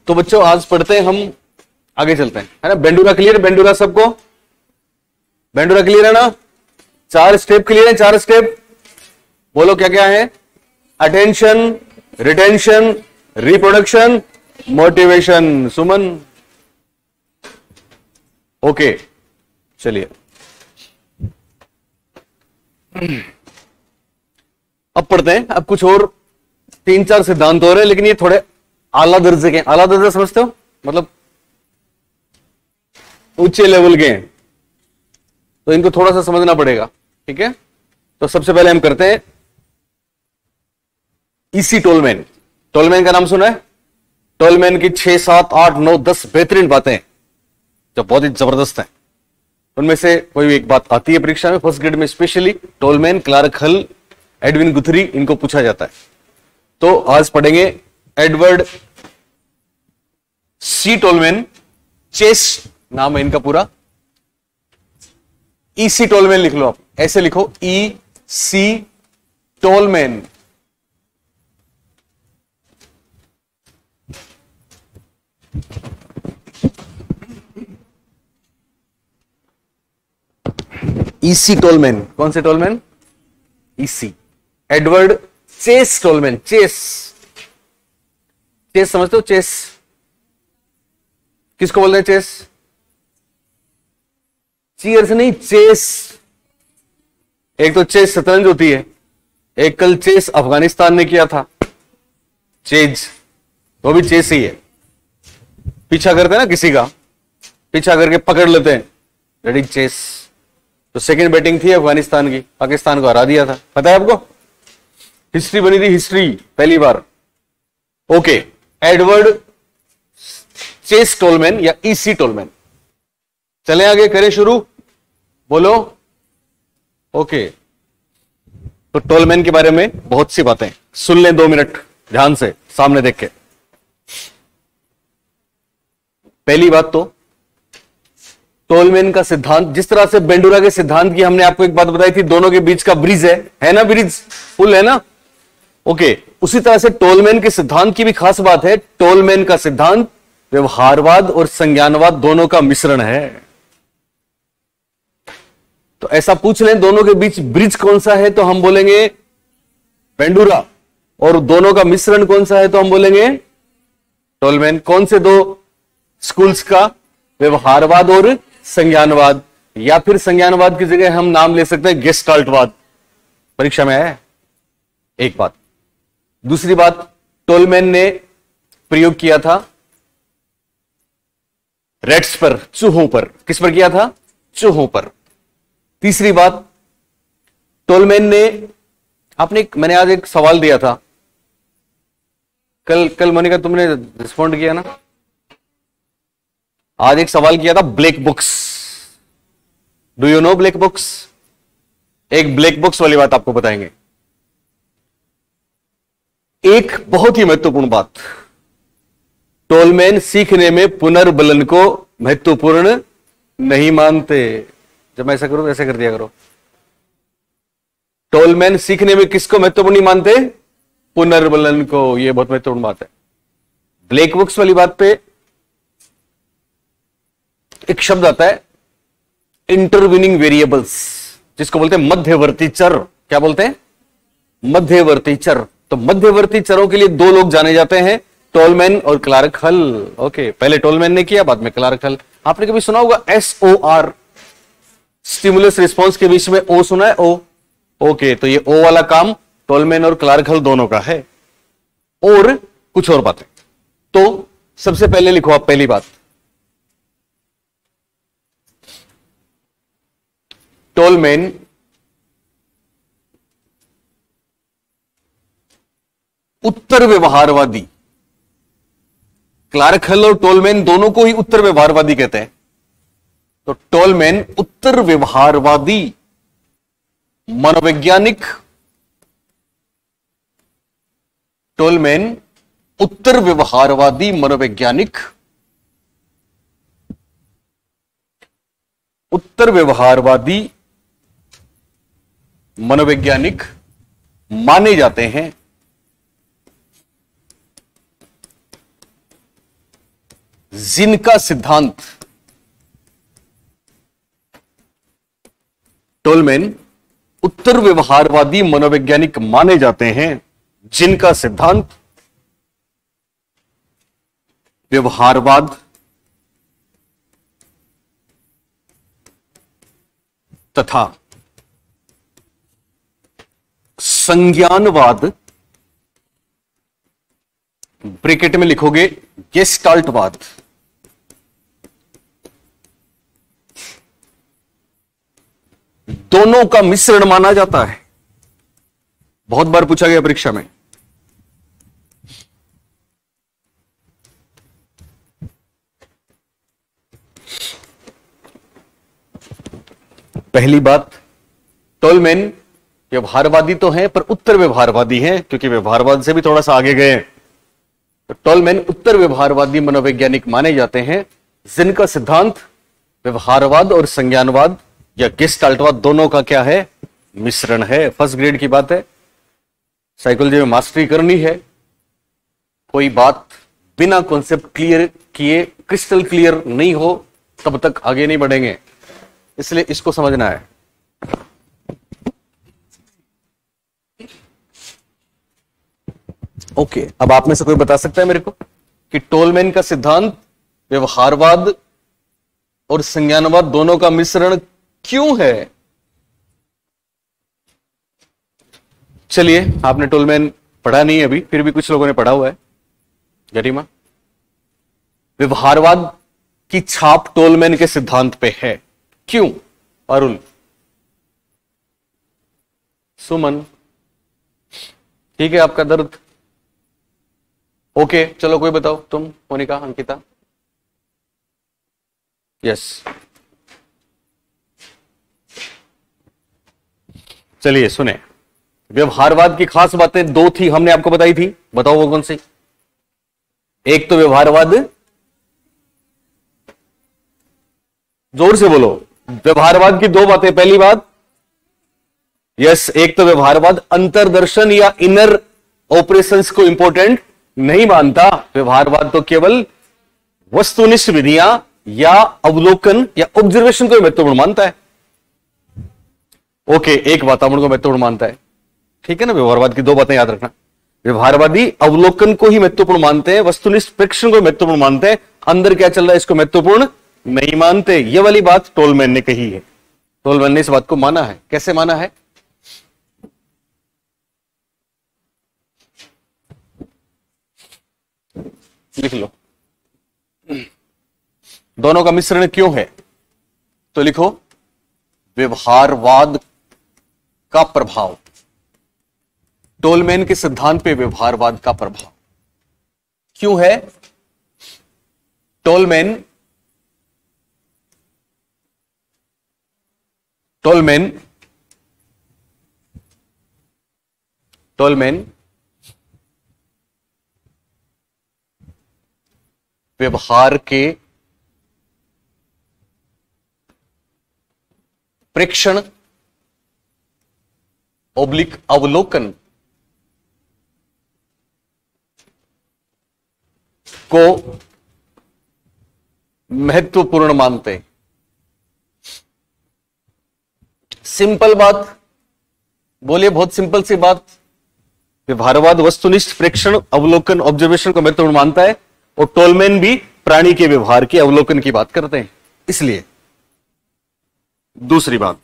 तो बच्चों आज पढ़ते हैं, हम आगे चलते हैं, है ना। बेंडूरा क्लियर है? बेंडूरा सबको बेंडूरा क्लियर है ना? 4 स्टेप क्लियर है? 4 स्टेप बोलो क्या क्या है? Attention, retention, reproduction, motivation. Suman okay, चलिए अब पढ़ते हैं। अब कुछ और 3-4 सिद्धांत हो रहे हैं, लेकिन ये थोड़े आला दर्जे के। आला दर्जा समझते हो? मतलब ऊंचे लेवल के हैं, तो इनको थोड़ा सा समझना पड़ेगा, ठीक है। तो सबसे पहले हम करते हैं ईसी टोलमैन। टोलमैन का नाम सुना है? टोलमैन की 6, 7, 8, 9, 10 बेहतरीन बातें जो बहुत ही जबरदस्त हैं। उनमें से कोई एक बात आती है परीक्षा में, फर्स्ट ग्रेड में स्पेशली। टोलमैन, क्लार्क हल, एडविन गुथरी, इनको पूछा जाता है। तो आज पढ़ेंगे एडवर्ड सी टोलमैन। चेस नाम है इनका पूरा। ईसी टोलमैन लिख लो आप, ऐसे लिखो, E C Tolman. EC Tolman. कौन से Tolman? EC. Edward Chace Tolman. Chace, Chace समझते हो? चेस किसको बोलते हैं? चेस चीयर्स नहीं, चेस। एक तो चेस शतरंज होती है, एक कल चेस अफगानिस्तान ने किया था, चेज, वो भी चेस ही है। पीछा करते हैं ना किसी का, पीछा करके पकड़ लेते हैं, रेडी चेस। तो सेकंड बैटिंग थी अफगानिस्तान की, पाकिस्तान को हरा दिया था, पता है आपको? हिस्ट्री बनी थी, हिस्ट्री पहली बार। ओके, एडवर्ड चेस टोलमैन या ईसी टोलमैन। चले आगे, करें शुरू, बोलो। ओके, तो टोलमैन के बारे में बहुत सी बातें सुन लें, 2 मिनट ध्यान से सामने देख के। पहली बात तो टोलमैन का सिद्धांत, जिस तरह से बेंडूरा के सिद्धांत की हमने आपको एक बात बताई थी, दोनों के बीच का ब्रिज है ना? ब्रिज पुल है ना? ओके, उसी तरह से टोलमैन के सिद्धांत की भी खास बात है। टोलमैन का सिद्धांत व्यवहारवाद और संज्ञानवाद दोनों का मिश्रण है। तो ऐसा पूछ लें दोनों के बीच ब्रिज कौन सा है, तो हम बोलेंगे बेंडूरा। और दोनों का मिश्रण कौन सा है, तो हम बोलेंगे टोलमैन। कौन से 2 स्कूल्स का? व्यवहारवाद और संज्ञानवाद। या फिर संज्ञानवाद की जगह हम नाम ले सकते हैं गेस्टाल्टवाद। परीक्षा में आया एक बात। दूसरी बात, टोलमैन ने प्रयोग किया था रेट्स पर, चूहों पर। किस पर किया था? चूहों पर। तीसरी बात, टोलमैन ने मैंने आज एक सवाल दिया था, कल मोनिका तुमने रिस्पॉन्ड किया ना? आज एक सवाल किया था, black books. Do you know black books? एक ब्लैक बुक्स वाली बात आपको बताएंगे। एक बहुत ही महत्वपूर्ण बात, टोलमैन सीखने में पुनर्बलन को महत्वपूर्ण नहीं मानते। जब मैं ऐसा करूं तो ऐसे कर दिया करो। टोलमैन सीखने में किसको महत्वपूर्ण नहीं मानते? पुनर्बलन को। यह बहुत महत्वपूर्ण बात है। ब्लैक बुक्स वाली बात पे एक शब्द आता है, इंटरवीनिंग वेरिएबल्स, जिसको बोलते हैं मध्यवर्ती चर। क्या बोलते हैं? मध्यवर्ती चर। तो मध्यवर्ती चरों के लिए 2 लोग जाने जाते हैं, टोलमैन और क्लार्क हल। ओके, पहले टोलमैन ने किया, बाद में क्लार्क हल। आपने कभी सुना होगा SOR, स्टिमुलस रिस्पॉन्स के बीच में O सुना है? O। ओके, तो ये O वाला काम टोलमैन और क्लार्क हल दोनों का है। और कुछ और बातें। तो सबसे पहले लिखो आप पहली बात, टोलमैन उत्तर व्यवहारवादी। क्लार्क हल और टोलमैन दोनों को ही उत्तर व्यवहारवादी कहते हैं। तो टोलमैन उत्तर व्यवहारवादी मनोवैज्ञानिक, टोलमैन उत्तर व्यवहारवादी मनोवैज्ञानिक, उत्तर व्यवहारवादी मनोवैज्ञानिक माने जाते हैं। जिनका सिद्धांत टोलमैन उत्तर व्यवहारवादी मनोवैज्ञानिक माने जाते हैं, जिनका सिद्धांत व्यवहारवाद तथा संज्ञानवाद, ब्रैकेट में लिखोगे गेस्टाल्टवाद, दोनों का मिश्रण माना जाता है। बहुत बार पूछा गया परीक्षा में। पहली बात, टोलमैन व्यवहारवादी तो हैं पर उत्तर व्यवहारवादी हैं, क्योंकि व्यवहारवाद से भी थोड़ा सा आगे गए हैं। तो टोलमैन उत्तर व्यवहारवादी मनोवैज्ञानिक माने जाते हैं, जिनका सिद्धांत व्यवहारवाद और संज्ञानवाद या गेस्टाल्टवाद दोनों का क्या है, मिश्रण है। फर्स्ट ग्रेड की बात है, साइकोलॉजी में मास्टरी करनी है। कोई बात बिना कॉन्सेप्ट क्लियर किए, क्रिस्टल क्लियर नहीं हो, तब तक आगे नहीं बढ़ेंगे, इसलिए इसको समझना है। ओके, अब आप में से कोई बता सकता है मेरे को कि टोलमैन का सिद्धांत व्यवहारवाद और संज्ञानवाद दोनों का मिश्रण क्यों है? चलिए, आपने टोलमैन पढ़ा नहीं है अभी, फिर भी कुछ लोगों ने पढ़ा हुआ है। गरिमा, व्यवहारवाद की छाप टोलमैन के सिद्धांत पे है, क्यों? अरुण, सुमन, ठीक है, आपका दर्द। ओके, चलो कोई बताओ, तुम, मोनिका, अंकिता। यस, चलिए सुने। व्यवहारवाद की खास बातें दो थी, हमने आपको बताई थी, बताओ वो कौन सी? एक तो व्यवहारवाद, जोर से बोलो, व्यवहारवाद की दो बातें। पहली बात, यस, एक तो व्यवहारवाद अंतर्दर्शन या इनर ऑपरेशंस को इंपॉर्टेंट नहीं मानता। व्यवहारवाद तो केवल वस्तुनिष्ठ विधियां या अवलोकन या ऑब्जर्वेशन को महत्वपूर्ण मानता है। ओके, एक वातावरण को महत्वपूर्ण मानता है, ठीक है ना। व्यवहारवाद की दो बातें याद रखना, व्यवहारवादी अवलोकन को ही महत्वपूर्ण मानते हैं, वस्तुनिष्ठ प्रेक्षण को महत्वपूर्ण मानते हैं, अंदर क्या चल रहा है इसको महत्वपूर्ण नहीं मानते। ये वाली बात टोलमैन ने कही है, टोलमैन ने इस बात को माना है। कैसे माना है? लिख लो, दोनों का मिश्रण क्यों है, तो लिखो व्यवहारवाद का प्रभाव, टोलमैन के सिद्धांत पे व्यवहारवाद का प्रभाव क्यों है? टोलमैन व्यवहार के प्रेक्षण ओब्लिक अवलोकन को महत्वपूर्ण मानते हैं। सिंपल बात बोलिए, बहुत सिंपल सी बात। व्यवहारवाद वस्तुनिष्ठ प्रेक्षण अवलोकन ऑब्जर्वेशन को महत्वपूर्ण मानता है, और टोलमैन भी प्राणी के व्यवहार के अवलोकन की बात करते हैं, इसलिए। दूसरी बात,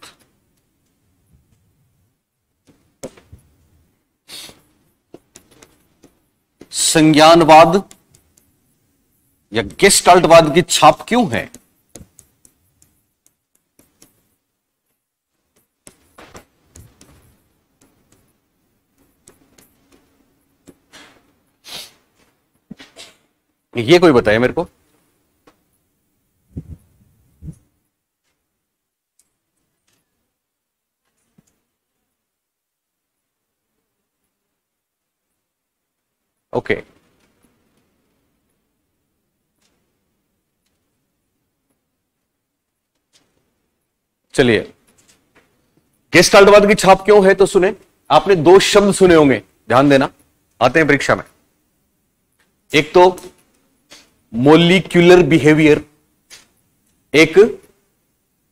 संज्ञानवाद या गेस्टाल्टवाद की छाप क्यों है? ये कोई बताए मेरे को। ओके, चलिए, गेस्टाल्टवाद की छाप क्यों है तो सुने। आपने दो शब्द सुने होंगे, ध्यान देना, आते हैं परीक्षा में। एक तो मोलिक्यूलर बिहेवियर, एक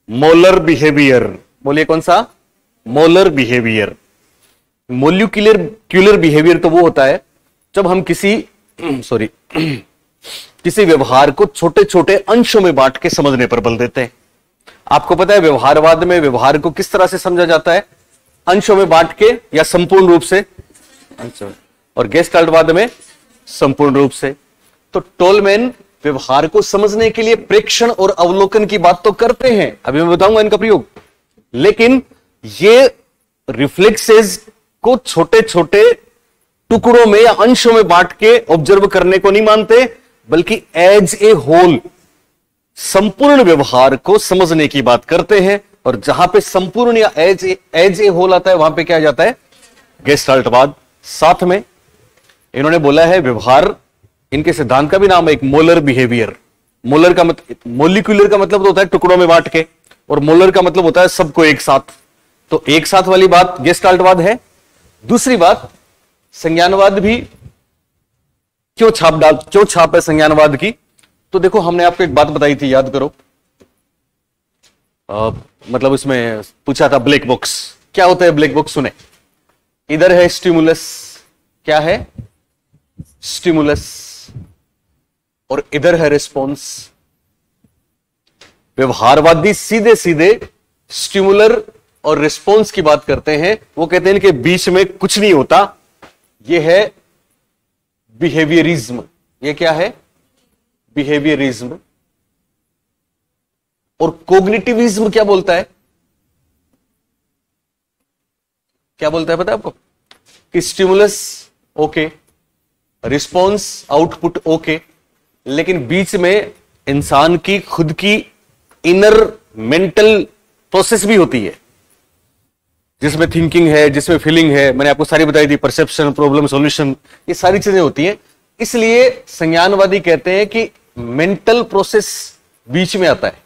मोलर बिहेवियर। बोलिए कौन सा? Molar behaviour. मोलिक्यूलर बिहेवियर तो वो होता है जब हम किसी किसी व्यवहार को छोटे छोटे अंशों में बांट के समझने पर बल देते हैं। आपको पता है व्यवहारवाद में व्यवहार को किस तरह से समझा जाता है? अंशों में बांट के या संपूर्ण रूप से, और गेस्टाल्टवाद में संपूर्ण रूप से। तो टोलमैन व्यवहार को समझने के लिए प्रेक्षण और अवलोकन की बात तो करते हैं, अभी मैं बताऊंगा इनका प्रयोग, लेकिन ये रिफ्लेक्सेस को छोटे छोटे टुकड़ों में या अंशों में बांट के ऑब्जर्व करने को नहीं मानते, बल्कि एज ए होल संपूर्ण व्यवहार को समझने की बात करते हैं। और जहां पे संपूर्ण या एज ए होल आता है वहां पे क्या आ जाता है? गेस्टाल्टवाद। साथ में इन्होंने बोला है व्यवहार, इनके सिद्धांत का भी नाम है एक मोलर बिहेवियर। मोलर का मतलब, मोलिक्यूलर का मतलब तो होता है टुकड़ों में बांट के, और मोलर का मतलब होता है सबको एक साथ। तो एक साथ वाली बात गेस्टाल्टवाद है। दूसरी बात, संज्ञानवाद भी क्यों छाप है संज्ञानवाद की? तो देखो हमने आपको एक बात बताई थी, याद करो, मतलब उसमें पूछा था ब्लैक बॉक्स। क्या होता है ब्लैक बॉक्स? सुने, इधर है स्टिमुलस, क्या है? स्टिमुलस, और इधर है रिस्पॉन्स। व्यवहारवादी सीधे सीधे स्टिमुलर और रिस्पॉन्स की बात करते हैं। वो कहते हैं कि बीच में कुछ नहीं होता, यह है बिहेवियरिज्म। ये क्या है? बिहेवियरिज्म। और कोग्निटिविज्म क्या बोलता है? क्या बोलता है पता है आपको? कि stimulus okay, response output okay, लेकिन बीच में इंसान की खुद की इनर मेंटल प्रोसेस भी होती है, जिसमें थिंकिंग है, जिसमें फीलिंग है। मैंने आपको सारी बताई थी, परसेप्शन, प्रॉब्लम सॉल्यूशन, ये सारी चीजें होती हैं। इसलिए संज्ञानवादी कहते हैं कि मेंटल प्रोसेस बीच में आता है।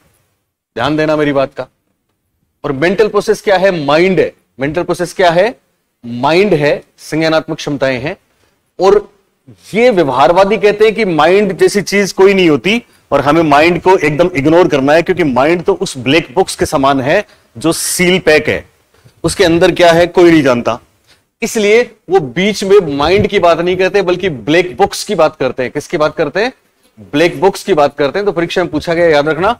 ध्यान देना मेरी बात का। और मेंटल प्रोसेस क्या है? माइंड है। मेंटल प्रोसेस क्या है? माइंड है, संज्ञानात्मक क्षमताएं हैं। और ये व्यवहारवादी कहते हैं कि माइंड जैसी चीज कोई नहीं होती, और हमें माइंड को एकदम इग्नोर करना है, क्योंकि माइंड तो उस ब्लैक बॉक्स के समान है जो सील पैक है, उसके अंदर क्या है कोई नहीं जानता। इसलिए वो बीच में माइंड की बात नहीं करते, बल्कि ब्लैक बॉक्स की बात करते हैं। किसकी बात करते हैं? ब्लैक बॉक्स की बात करते हैं। तो परीक्षा में पूछा गया, याद रखना,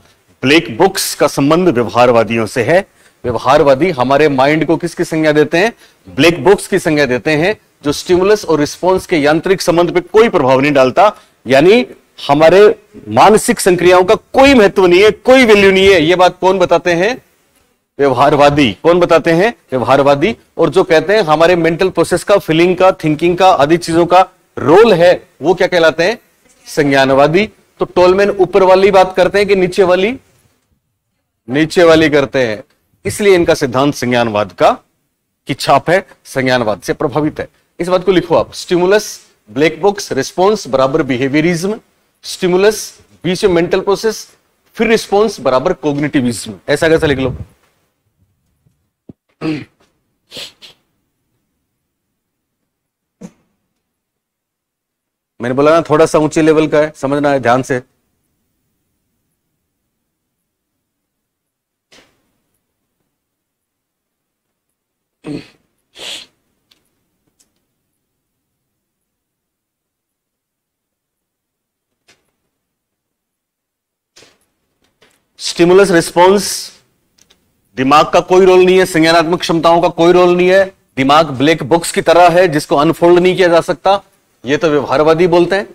ब्लैक बॉक्स का संबंध व्यवहारवादियों से है। व्यवहारवादी हमारे माइंड को किसकी संज्ञा देते हैं? ब्लैक बॉक्स की संज्ञा देते हैं, जो स्टिमुलस और रिस्पॉन्स के यांत्रिक संबंध पे कोई प्रभाव नहीं डालता। यानी हमारे मानसिक संक्रियाओं का कोई महत्व नहीं है, कोई वैल्यू नहीं है। यह बात कौन बताते हैं? व्यवहारवादी। कौन बताते हैं? व्यवहारवादी। और जो कहते हैं हमारे मेंटल प्रोसेस का, फीलिंग का, थिंकिंग का, आदि चीजों का रोल है, वो क्या कहलाते हैं? संज्ञानवादी। तो टोलमैन ऊपर वाली बात करते हैं कि नीचे वाली? नीचे वाली करते हैं। इसलिए इनका सिद्धांत संज्ञानवाद का की छाप है, संज्ञानवाद से प्रभावित है। इस बात को लिखो आप, स्टिमुलस ब्लैक बॉक्स, रिस्पॉन्स बराबर बिहेवियरिज्म, स्टिमुलस बीच में मेंटल प्रोसेस, फिर रिस्पॉन्स बराबर कोग्निटिविज्म। ऐसा कैसा लिख लो? मैंने बोला ना थोड़ा सा ऊंचे लेवल का है, समझना है ध्यान से। स्टिमुलस रिस्पॉन्स, दिमाग का कोई रोल नहीं है, संज्ञानात्मक क्षमताओं का कोई रोल नहीं है। दिमाग ब्लैक बॉक्स की तरह है जिसको अनफोल्ड नहीं किया जा सकता, ये तो व्यवहारवादी बोलते हैं।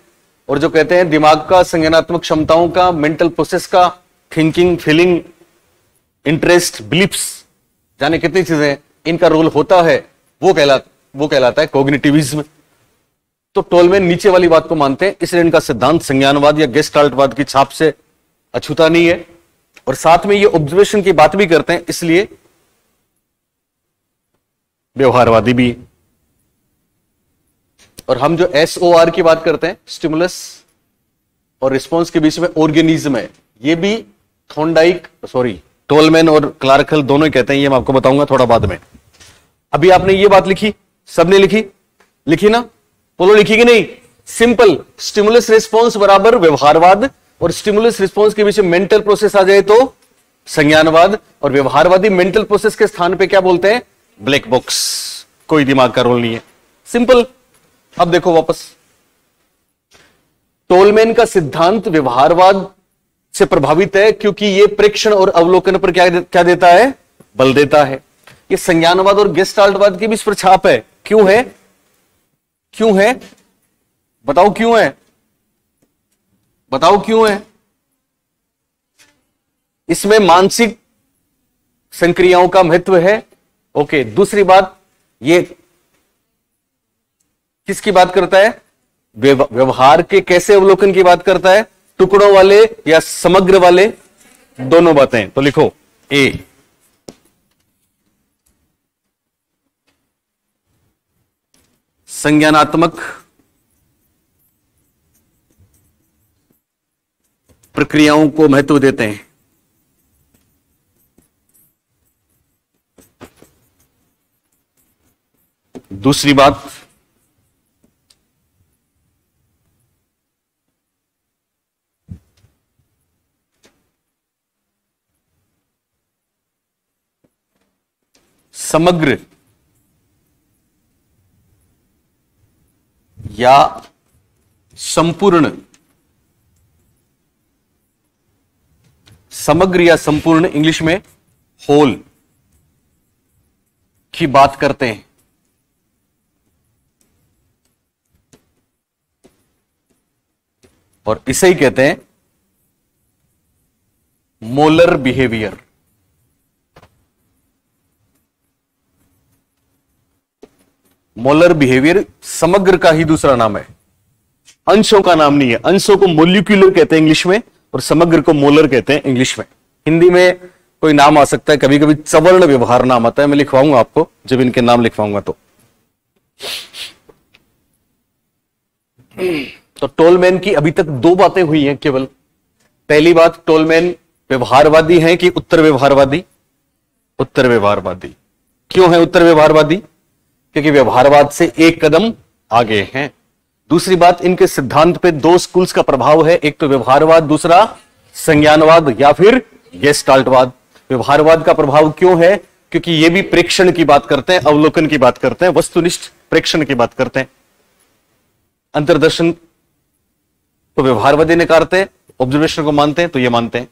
और जो कहते हैं दिमाग का, संज्ञानात्मक क्षमताओं का, मेंटल प्रोसेस का, थिंकिंग, फीलिंग, इंटरेस्ट, बिलीफ्स, जाने कितनी चीजें इनका रोल होता है, वो कहलाता है कोग्निटिविज्म। तो टोलमैन नीचे वाली बात को मानते हैं, इसलिए इनका सिद्धांत संज्ञानवाद या गेस्टाल्टवाद की छाप से अछूता नहीं है। और साथ में ये ऑब्जर्वेशन की बात भी करते हैं, इसलिए व्यवहारवादी भी। और हम जो SOR की बात करते हैं, स्टिमुलस और रिस्पॉन्स के बीच में ऑर्गेनिज्म है, ये भी टोलमैन और क्लार्क दोनों ही कहते हैं। ये मैं आपको बताऊंगा थोड़ा बाद में। अभी आपने ये बात लिखी, सबने लिखी ना? बोलो लिखी कि नहीं? सिंपल, स्टिमुलस रिस्पॉन्स बराबर व्यवहारवाद, और स्टिमुलस रिस्पॉन्स के बीच में मेंटल प्रोसेस आ जाए तो संज्ञानवाद, और व्यवहारवादी मेंटल प्रोसेस के स्थान पे क्या बोलते हैं? ब्लैक बॉक्स, कोई दिमाग का रोल नहीं है, सिंपल। अब देखो वापस, टोलमैन का सिद्धांत व्यवहारवाद से प्रभावित है क्योंकि यह प्रेक्षण और अवलोकन पर क्या देता है? बल देता है। ये संज्ञानवाद और गेस्टाल्टवाद के बीच पर छाप है। क्यों है? क्यों है? बताओ क्यों है? बताओ क्यों है? इसमें मानसिक संक्रियाओं का महत्व है। ओके, दूसरी बात, ये किसकी बात करता है? व्यवहार के कैसे अवलोकन की बात करता है? टुकड़ों वाले या समग्र वाले? दोनों बातें। तो लिखो ए, संज्ञानात्मक प्रक्रियाओं को महत्व देते हैं। दूसरी बात, समग्र या संपूर्ण, समग्र या संपूर्ण इंग्लिश में होल की बात करते हैं। और इसे ही कहते हैं मोलर बिहेवियर। मोलर बिहेवियर समग्र का ही दूसरा नाम है, अंशों का नाम नहीं है। अंशों को मोलिक्यूलर कहते हैं इंग्लिश में, और समग्र को मोलर कहते हैं इंग्लिश में। हिंदी में कोई नाम आ सकता है, कभी कभी सवर्ण व्यवहार नाम आता है, मैं लिखवाऊंगा आपको जब इनके नाम लिखवाऊंगा तो टोलमैन की अभी तक दो बातें हुई हैं केवल। पहली बात, टोलमैन व्यवहारवादी हैं कि उत्तर व्यवहारवादी? उत्तर व्यवहारवादी। क्यों है उत्तर व्यवहारवादी? क्योंकि व्यवहारवाद से एक कदम आगे हैं। दूसरी बात, इनके सिद्धांत पे दो स्कूल्स का प्रभाव है, एक तो व्यवहारवाद, दूसरा संज्ञानवाद या फिर गेस्टाल्टवाद। व्यवहारवाद का प्रभाव क्यों है? क्योंकि ये भी प्रेक्षण की बात करते हैं, अवलोकन की बात करते हैं, वस्तुनिष्ठ प्रेक्षण की बात करते हैं। अंतर्दर्शन तो व्यवहारवादी नकारते हैं, ऑब्जर्वेशन को मानते हैं, तो ये मानते हैं।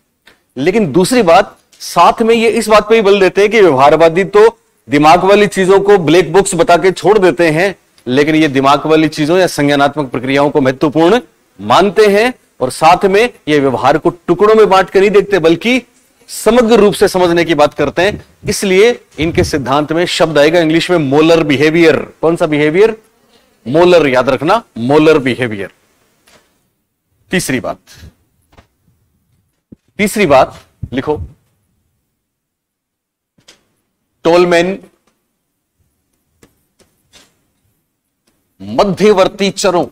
लेकिन दूसरी बात, साथ में ये इस बात पे ही बल देते हैं कि व्यवहारवादी तो दिमाग वाली चीजों को ब्लैक बॉक्स बता के छोड़ देते हैं, लेकिन ये दिमाग वाली चीजों या संज्ञानात्मक प्रक्रियाओं को महत्वपूर्ण मानते हैं, और साथ में ये व्यवहार को टुकड़ों में बांट कर नहीं देखते बल्कि समग्र रूप से समझने की बात करते हैं। इसलिए इनके सिद्धांत में शब्द आएगा इंग्लिश में मोलर बिहेवियर। कौन सा बिहेवियर? मोलर, याद रखना, मोलर बिहेवियर। तीसरी बात लिखो, टोलमैन मध्यवर्ती चरों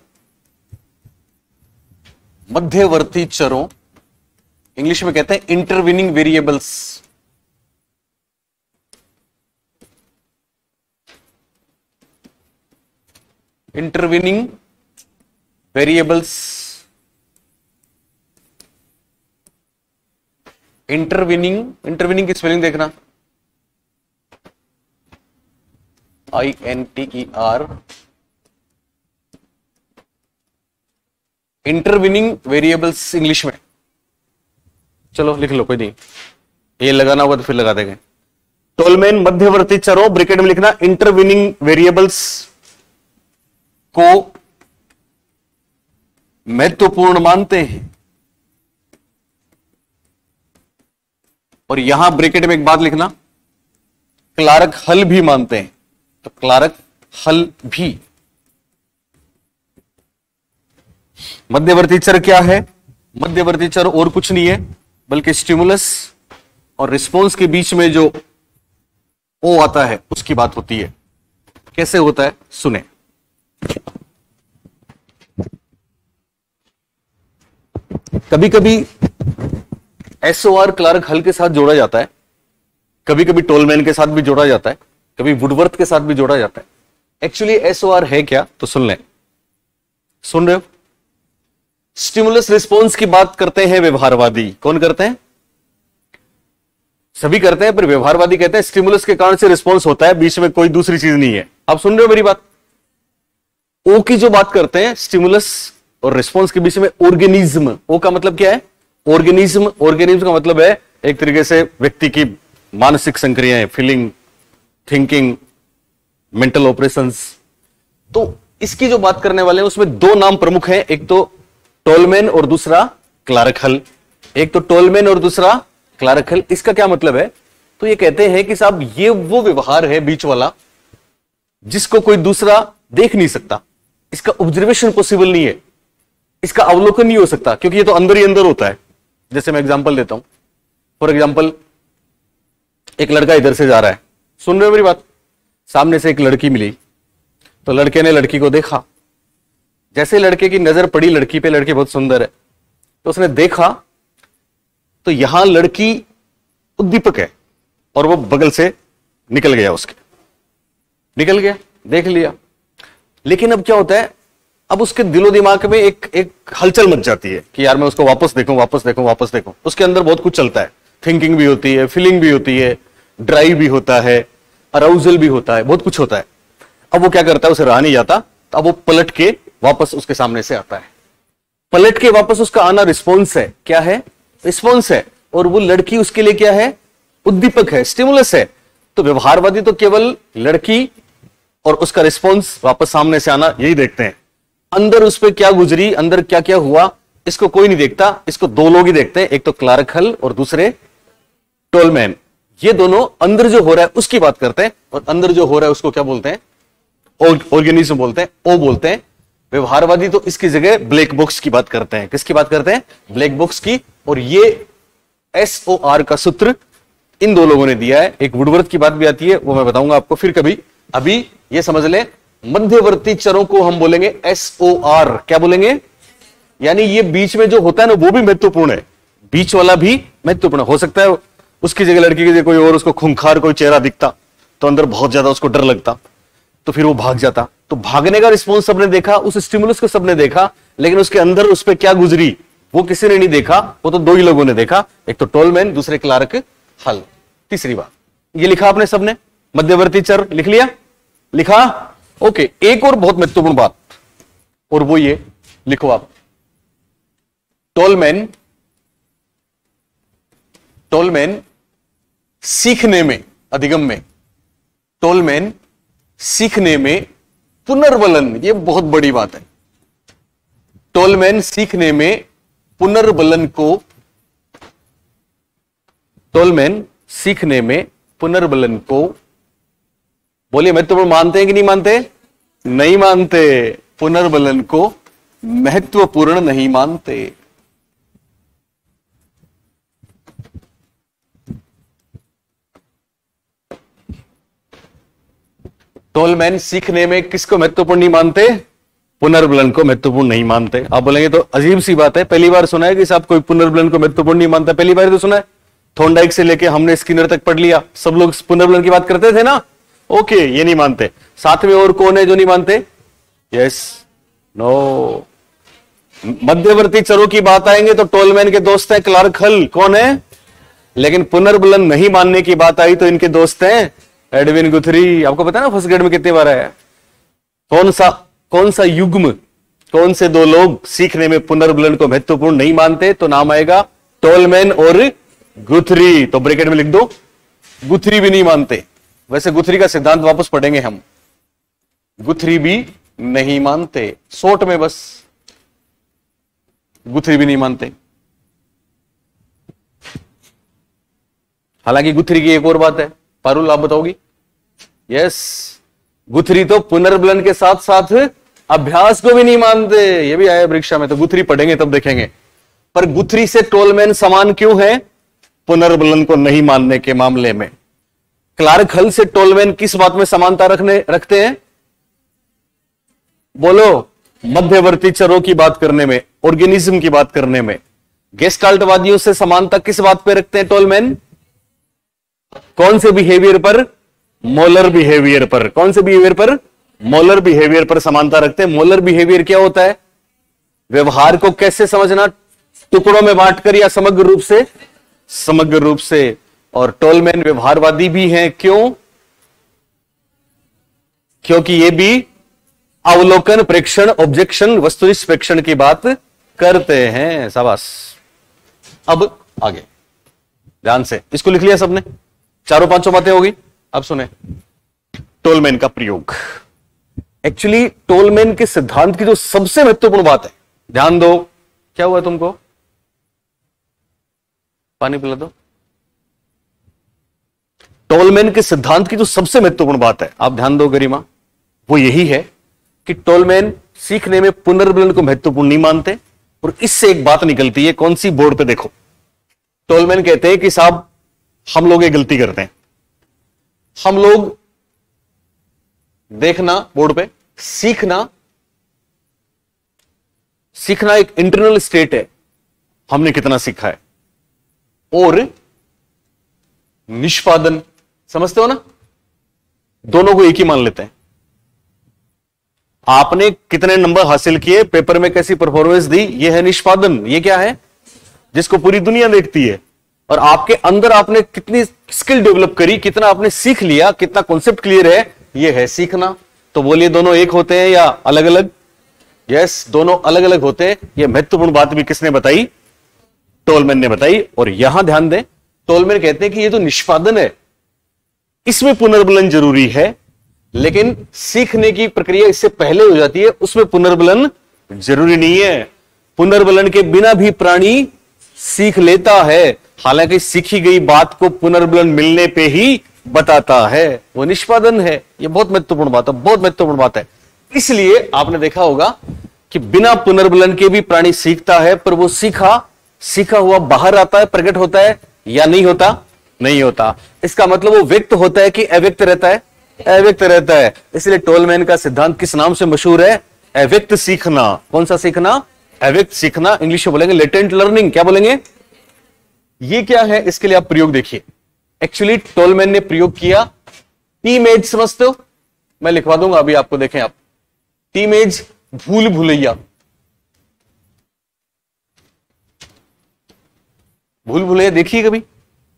इंग्लिश में कहते हैं intervening variables. Intervening variables, intervening की स्पेलिंग देखना, INTER, इंटरवीनिंग वेरिएबल्स इंग्लिश में। चलो लिख लो, कोई नहीं, ये लगाना होगा तो फिर लगा देंगे। टोलमैन मध्यवर्ती चरों, ब्रैकेट में लिखना, इंटरवीनिंग वेरिएबल्स को महत्वपूर्ण मानते हैं। और यहां ब्रैकेट में एक बात लिखना, क्लार्क हल भी मानते हैं। तो क्लार्क हल भी। मध्यवर्ती चर क्या है? मध्यवर्ती चर और कुछ नहीं है बल्कि स्टिमुलस और रिस्पॉन्स के बीच में जो ओ आता है उसकी बात होती है। कैसे होता है सुने। कभी कभी SOR क्लार्क हल के साथ जोड़ा जाता है, कभी कभी टोलमैन के साथ भी जोड़ा जाता है, कभी वुडवर्थ के साथ भी जोड़ा जाता है। एक्चुअली SOR है क्या तो सुन लें। सुन रहे हो? स्टिमुलस रिस्पॉन्स की बात करते हैं व्यवहारवादी। कौन करते हैं? सभी करते हैं, पर व्यवहारवादी कहते हैं स्टिमुलस के कारण से रिस्पॉन्स होता है, बीच में कोई दूसरी चीज नहीं है। आप सुन रहे हो मेरी बात? ओ की जो बात करते हैं स्टिमुलस और रिस्पॉन्स के बीच में ऑर्गेनिज्म। ओ का मतलब क्या है? ऑर्गेनिज्म। ऑर्गेनिज्म का मतलब है एक तरीके से व्यक्ति की मानसिक संक्रियाएं, फीलिंग, थिंकिंग, मेंटल ऑपरेशंस। तो इसकी जो बात करने वाले हैं उसमें दो नाम प्रमुख हैं, एक तो टोलमैन और दूसरा क्लार्क हल। एक तो टोलमैन और दूसरा क्लार्क हल। इसका क्या मतलब है? तो ये कहते हैं कि साहब ये वो व्यवहार है बीच वाला जिसको कोई दूसरा देख नहीं सकता, इसका ऑब्जर्वेशन पॉसिबल नहीं है, इसका अवलोकन नहीं हो सकता, क्योंकि ये तो अंदर ही अंदर होता है। जैसे मैं एग्जांपल देता हूं, फॉर एग्जांपल एक लड़का इधर से जा रहा है, सुन रहे हो मेरी बात? सामने से एक लड़की मिली, तो लड़के ने लड़की को देखा, जैसे लड़के की नजर पड़ी लड़की पे, लड़की बहुत सुंदर है, तो उसने देखा तो यहां लड़की उद्दीपक है और वो बगल से निकल गया, उसके निकल गया, देख लिया। लेकिन अब क्या होता है, अब उसके दिलो दिमाग में एक हलचल मच जाती है कि यार मैं उसको वापस देखूं, वापस देखूं, वापस देखूं। उसके अंदर बहुत कुछ चलता है, थिंकिंग भी होती है, फीलिंग भी होती है, ड्राइव भी होता है, अराउजल भी होता है, बहुत कुछ होता है। अब वो क्या करता है, उसे रहा नहीं जाता, तो अब वो पलट के वापस उसके सामने से आता है। पलट के वापस उसका आना रिस्पॉन्स है। क्या है? रिस्पॉन्स है। और वो लड़की उसके लिए क्या है? उद्दीपक है, स्टिमुलस है। तो व्यवहारवादी तो केवल लड़की और उसका रिस्पॉन्स वापस सामने से आना यही देखते हैं। अंदर उस पर क्या गुजरी, अंदर क्या क्या हुआ, इसको कोई नहीं देखता। इसको दो लोग ही देखते हैं, एक तो क्लार्क हल और दूसरे टोलमैन। ये दोनों अंदर जो हो रहा है उसकी बात करते हैं, और अंदर जो हो रहा है उसको क्या बोलते हैं? ऑर्गेनिज्म बोलते हैं, ओ बोलते हैं। व्यवहारवादी तो इसकी जगह ब्लैक बॉक्स की बात करते हैं। किसकी बात करते हैं? ब्लैक बॉक्स की। और ये SOR का सूत्र इन दो लोगों ने दिया है। एक वुडवर्थ की बात भी आती है, वो मैं बताऊंगा आपको फिर कभी। अभी ये समझ लें, मध्यवर्ती चरों को हम बोलेंगे SOR। क्या बोलेंगे? यानी ये बीच में जो होता है ना, वो भी महत्वपूर्ण है, बीच वाला भी महत्वपूर्ण हो सकता है। उसकी जगह लड़की की जगह कोई और उसको खूंखार कोई चेहरा दिखता तो अंदर बहुत ज्यादा उसको डर लगता, तो फिर वो भाग जाता। तो भागने का रिस्पॉन्स सबने देखा, उस स्टिमुलस को सबने देखा, लेकिन उसके अंदर उस पर क्या गुजरी वो किसी ने नहीं देखा। वो तो दो ही लोगों ने देखा, एक तो टोलमैन, दूसरे क्लार्क हल। तीसरी बात ये लिखा आपने सबने, मध्यवर्ती चर लिख लिया? लिखा? ओके। एक और बहुत महत्वपूर्ण बात, और वो ये लिखो आप, टोलमैन सीखने में, अधिगम में, टोलमैन सीखने में पुनर्बलन, ये बहुत बड़ी बात है। टोलमैन सीखने में पुनर्बलन को, टोलमैन सीखने में पुनर्बलन को, बोलिए महत्वपूर्ण मानते हैं कि नहीं मानते? नहीं मानते। पुनर्बलन को महत्वपूर्ण नहीं मानते। टोलमैन सीखने में किसको महत्वपूर्ण नहीं मानते? पुनर्बलन को महत्वपूर्ण नहीं मानते। आप बोलेंगे तो अजीब सी बात है, पहली बार सुना है कि साहब कोई पुनर्बलन को महत्वपूर्ण नहीं मानता? पहली बार तो सुना है। थॉर्नडाइक से लेके हमने स्किनर तक पढ़ लिया, सब लोग पुनर्बलन की बात करते थे ना। ओके, ये नहीं मानते। साथ में और कौन है जो नहीं मानते? Yes, no. मध्यवर्ती चरों की बात आएंगे तो टोलमैन के दोस्त है क्लार्क हल। कौन है? लेकिन पुनर्बलन नहीं मानने की बात आई तो इनके दोस्त हैं एडविन गुथरी। आपको पता है ना फर्स्ट ग्रेड में कितने बार आया? कौन सा युग्म, कौन से दो लोग सीखने में पुनर्बलन को महत्वपूर्ण नहीं मानते? तो नाम आएगा टोलमैन और गुथरी। तो ब्रैकेट में लिख दो, गुथरी भी नहीं मानते। वैसे गुथरी का सिद्धांत वापस पढ़ेंगे हम, गुथरी भी नहीं मानते। शॉर्ट में बस गुथरी भी नहीं मानते। हालांकि गुथरी की एक और बात है, पारुल आप बताओगी? यस, गुथरी तो पुनर्बलन के साथ साथ अभ्यास को भी नहीं मानते। ये भी आया परीक्षा में, तो गुथरी पढ़ेंगे तब देखेंगे। पर गुथरी से टोलमैन समान क्यों है? पुनर्बलन को नहीं मानने के मामले में। क्लार्क हल से टोलमैन किस बात में समानता रखते हैं? बोलो, मध्यवर्ती चरों की बात करने में, ऑर्गेनिज्म की बात करने में। गेस्टाल्टवादियों से समानता किस बात पे रखते हैं टोलमैन? कौन से बिहेवियर पर? मोलर बिहेवियर पर। कौन से बिहेवियर पर? मोलर बिहेवियर पर समानता रखते हैं। मोलर बिहेवियर क्या होता है? व्यवहार को कैसे समझना, टुकड़ों में बांटकर या समग्र रूप से? समग्र रूप से। और टोलमैन व्यवहारवादी भी हैं, क्यों? क्योंकि ये भी अवलोकन, प्रेक्षण, ऑब्जेक्शन, वस्तुनिष्ठ प्रेक्षण की बात करते हैं। शाबाश। अब आगे ध्यान से, इसको लिख लिया सबने? चारों पांचों बातें होगी। अब सुने टोलमैन का प्रयोग। एक्चुअली टोलमैन के सिद्धांत की जो सबसे महत्वपूर्ण बात है, ध्यान दो। क्या हुआ तुमको? पानी पिला दो। टोलमैन के सिद्धांत की जो सबसे महत्वपूर्ण बात है, आप ध्यान दो गरिमा, वो यही है कि टोलमैन सीखने में पुनर्बलन को महत्वपूर्ण नहीं मानते। और इससे एक बात निकलती है, कौन सी? बोर्ड पे देखो। टोलमैन कहते हैं कि साहब हम लोग एक गलती करते हैं। हम लोग, देखना बोर्ड पे, सीखना एक इंटरनल स्टेट है, हमने कितना सीखा है। और निष्पादन, समझते हो ना, दोनों को एक ही मान लेते हैं। आपने कितने नंबर हासिल किए, पेपर में कैसी परफॉर्मेंस दी, यह है निष्पादन। ये क्या है? जिसको पूरी दुनिया देखती है। और आपके अंदर आपने कितनी स्किल डेवलप करी, कितना आपने सीख लिया, कितना कॉन्सेप्ट क्लियर है, यह है सीखना। तो बोलिए दोनों एक होते हैं या अलग अलग? यस, दोनों अलग अलग होते हैं। यह महत्वपूर्ण बात भी किसने बताई? टोलमैन ने बताई। और यहां ध्यान दें, टोलमैन कहते हैं कि यह जो निष्पादन है, इसमें पुनर्बलन जरूरी है, लेकिन सीखने की प्रक्रिया इससे पहले हो जाती है, उसमें पुनर्बलन जरूरी नहीं है। पुनर्बलन के बिना भी प्राणी सीख लेता है, हालांकि सीखी गई बात को पुनर्बलन मिलने पे ही बताता है, वो निष्पादन है। ये बहुत महत्वपूर्ण बात है, बहुत महत्वपूर्ण बात है। इसलिए आपने देखा होगा कि बिना पुनर्बलन के भी प्राणी सीखता है, पर वो सीखा हुआ बाहर आता है, प्रकट होता है या नहीं होता? नहीं होता। इसका मतलब वो व्यक्त होता है कि अव्यक्त रहता है? अव्यक्त रहता है। इसलिए टोलमैन का सिद्धांत किस नाम से मशहूर है? अव्यक्त सीखना। कौन सा सीखना? अव्यक्त सीखना। इंग्लिश में बोलेंगे लेटेंट लर्निंग। क्या बोलेंगे? ये क्या है, इसके लिए आप प्रयोग देखिए। एक्चुअली टोलमैन ने प्रयोग किया टीमेज, समझते हो? मैं लिखवा दूंगा अभी आपको, देखें आप। टीमेज, भूल भुलैया। भूल भुलैया देखिए, कभी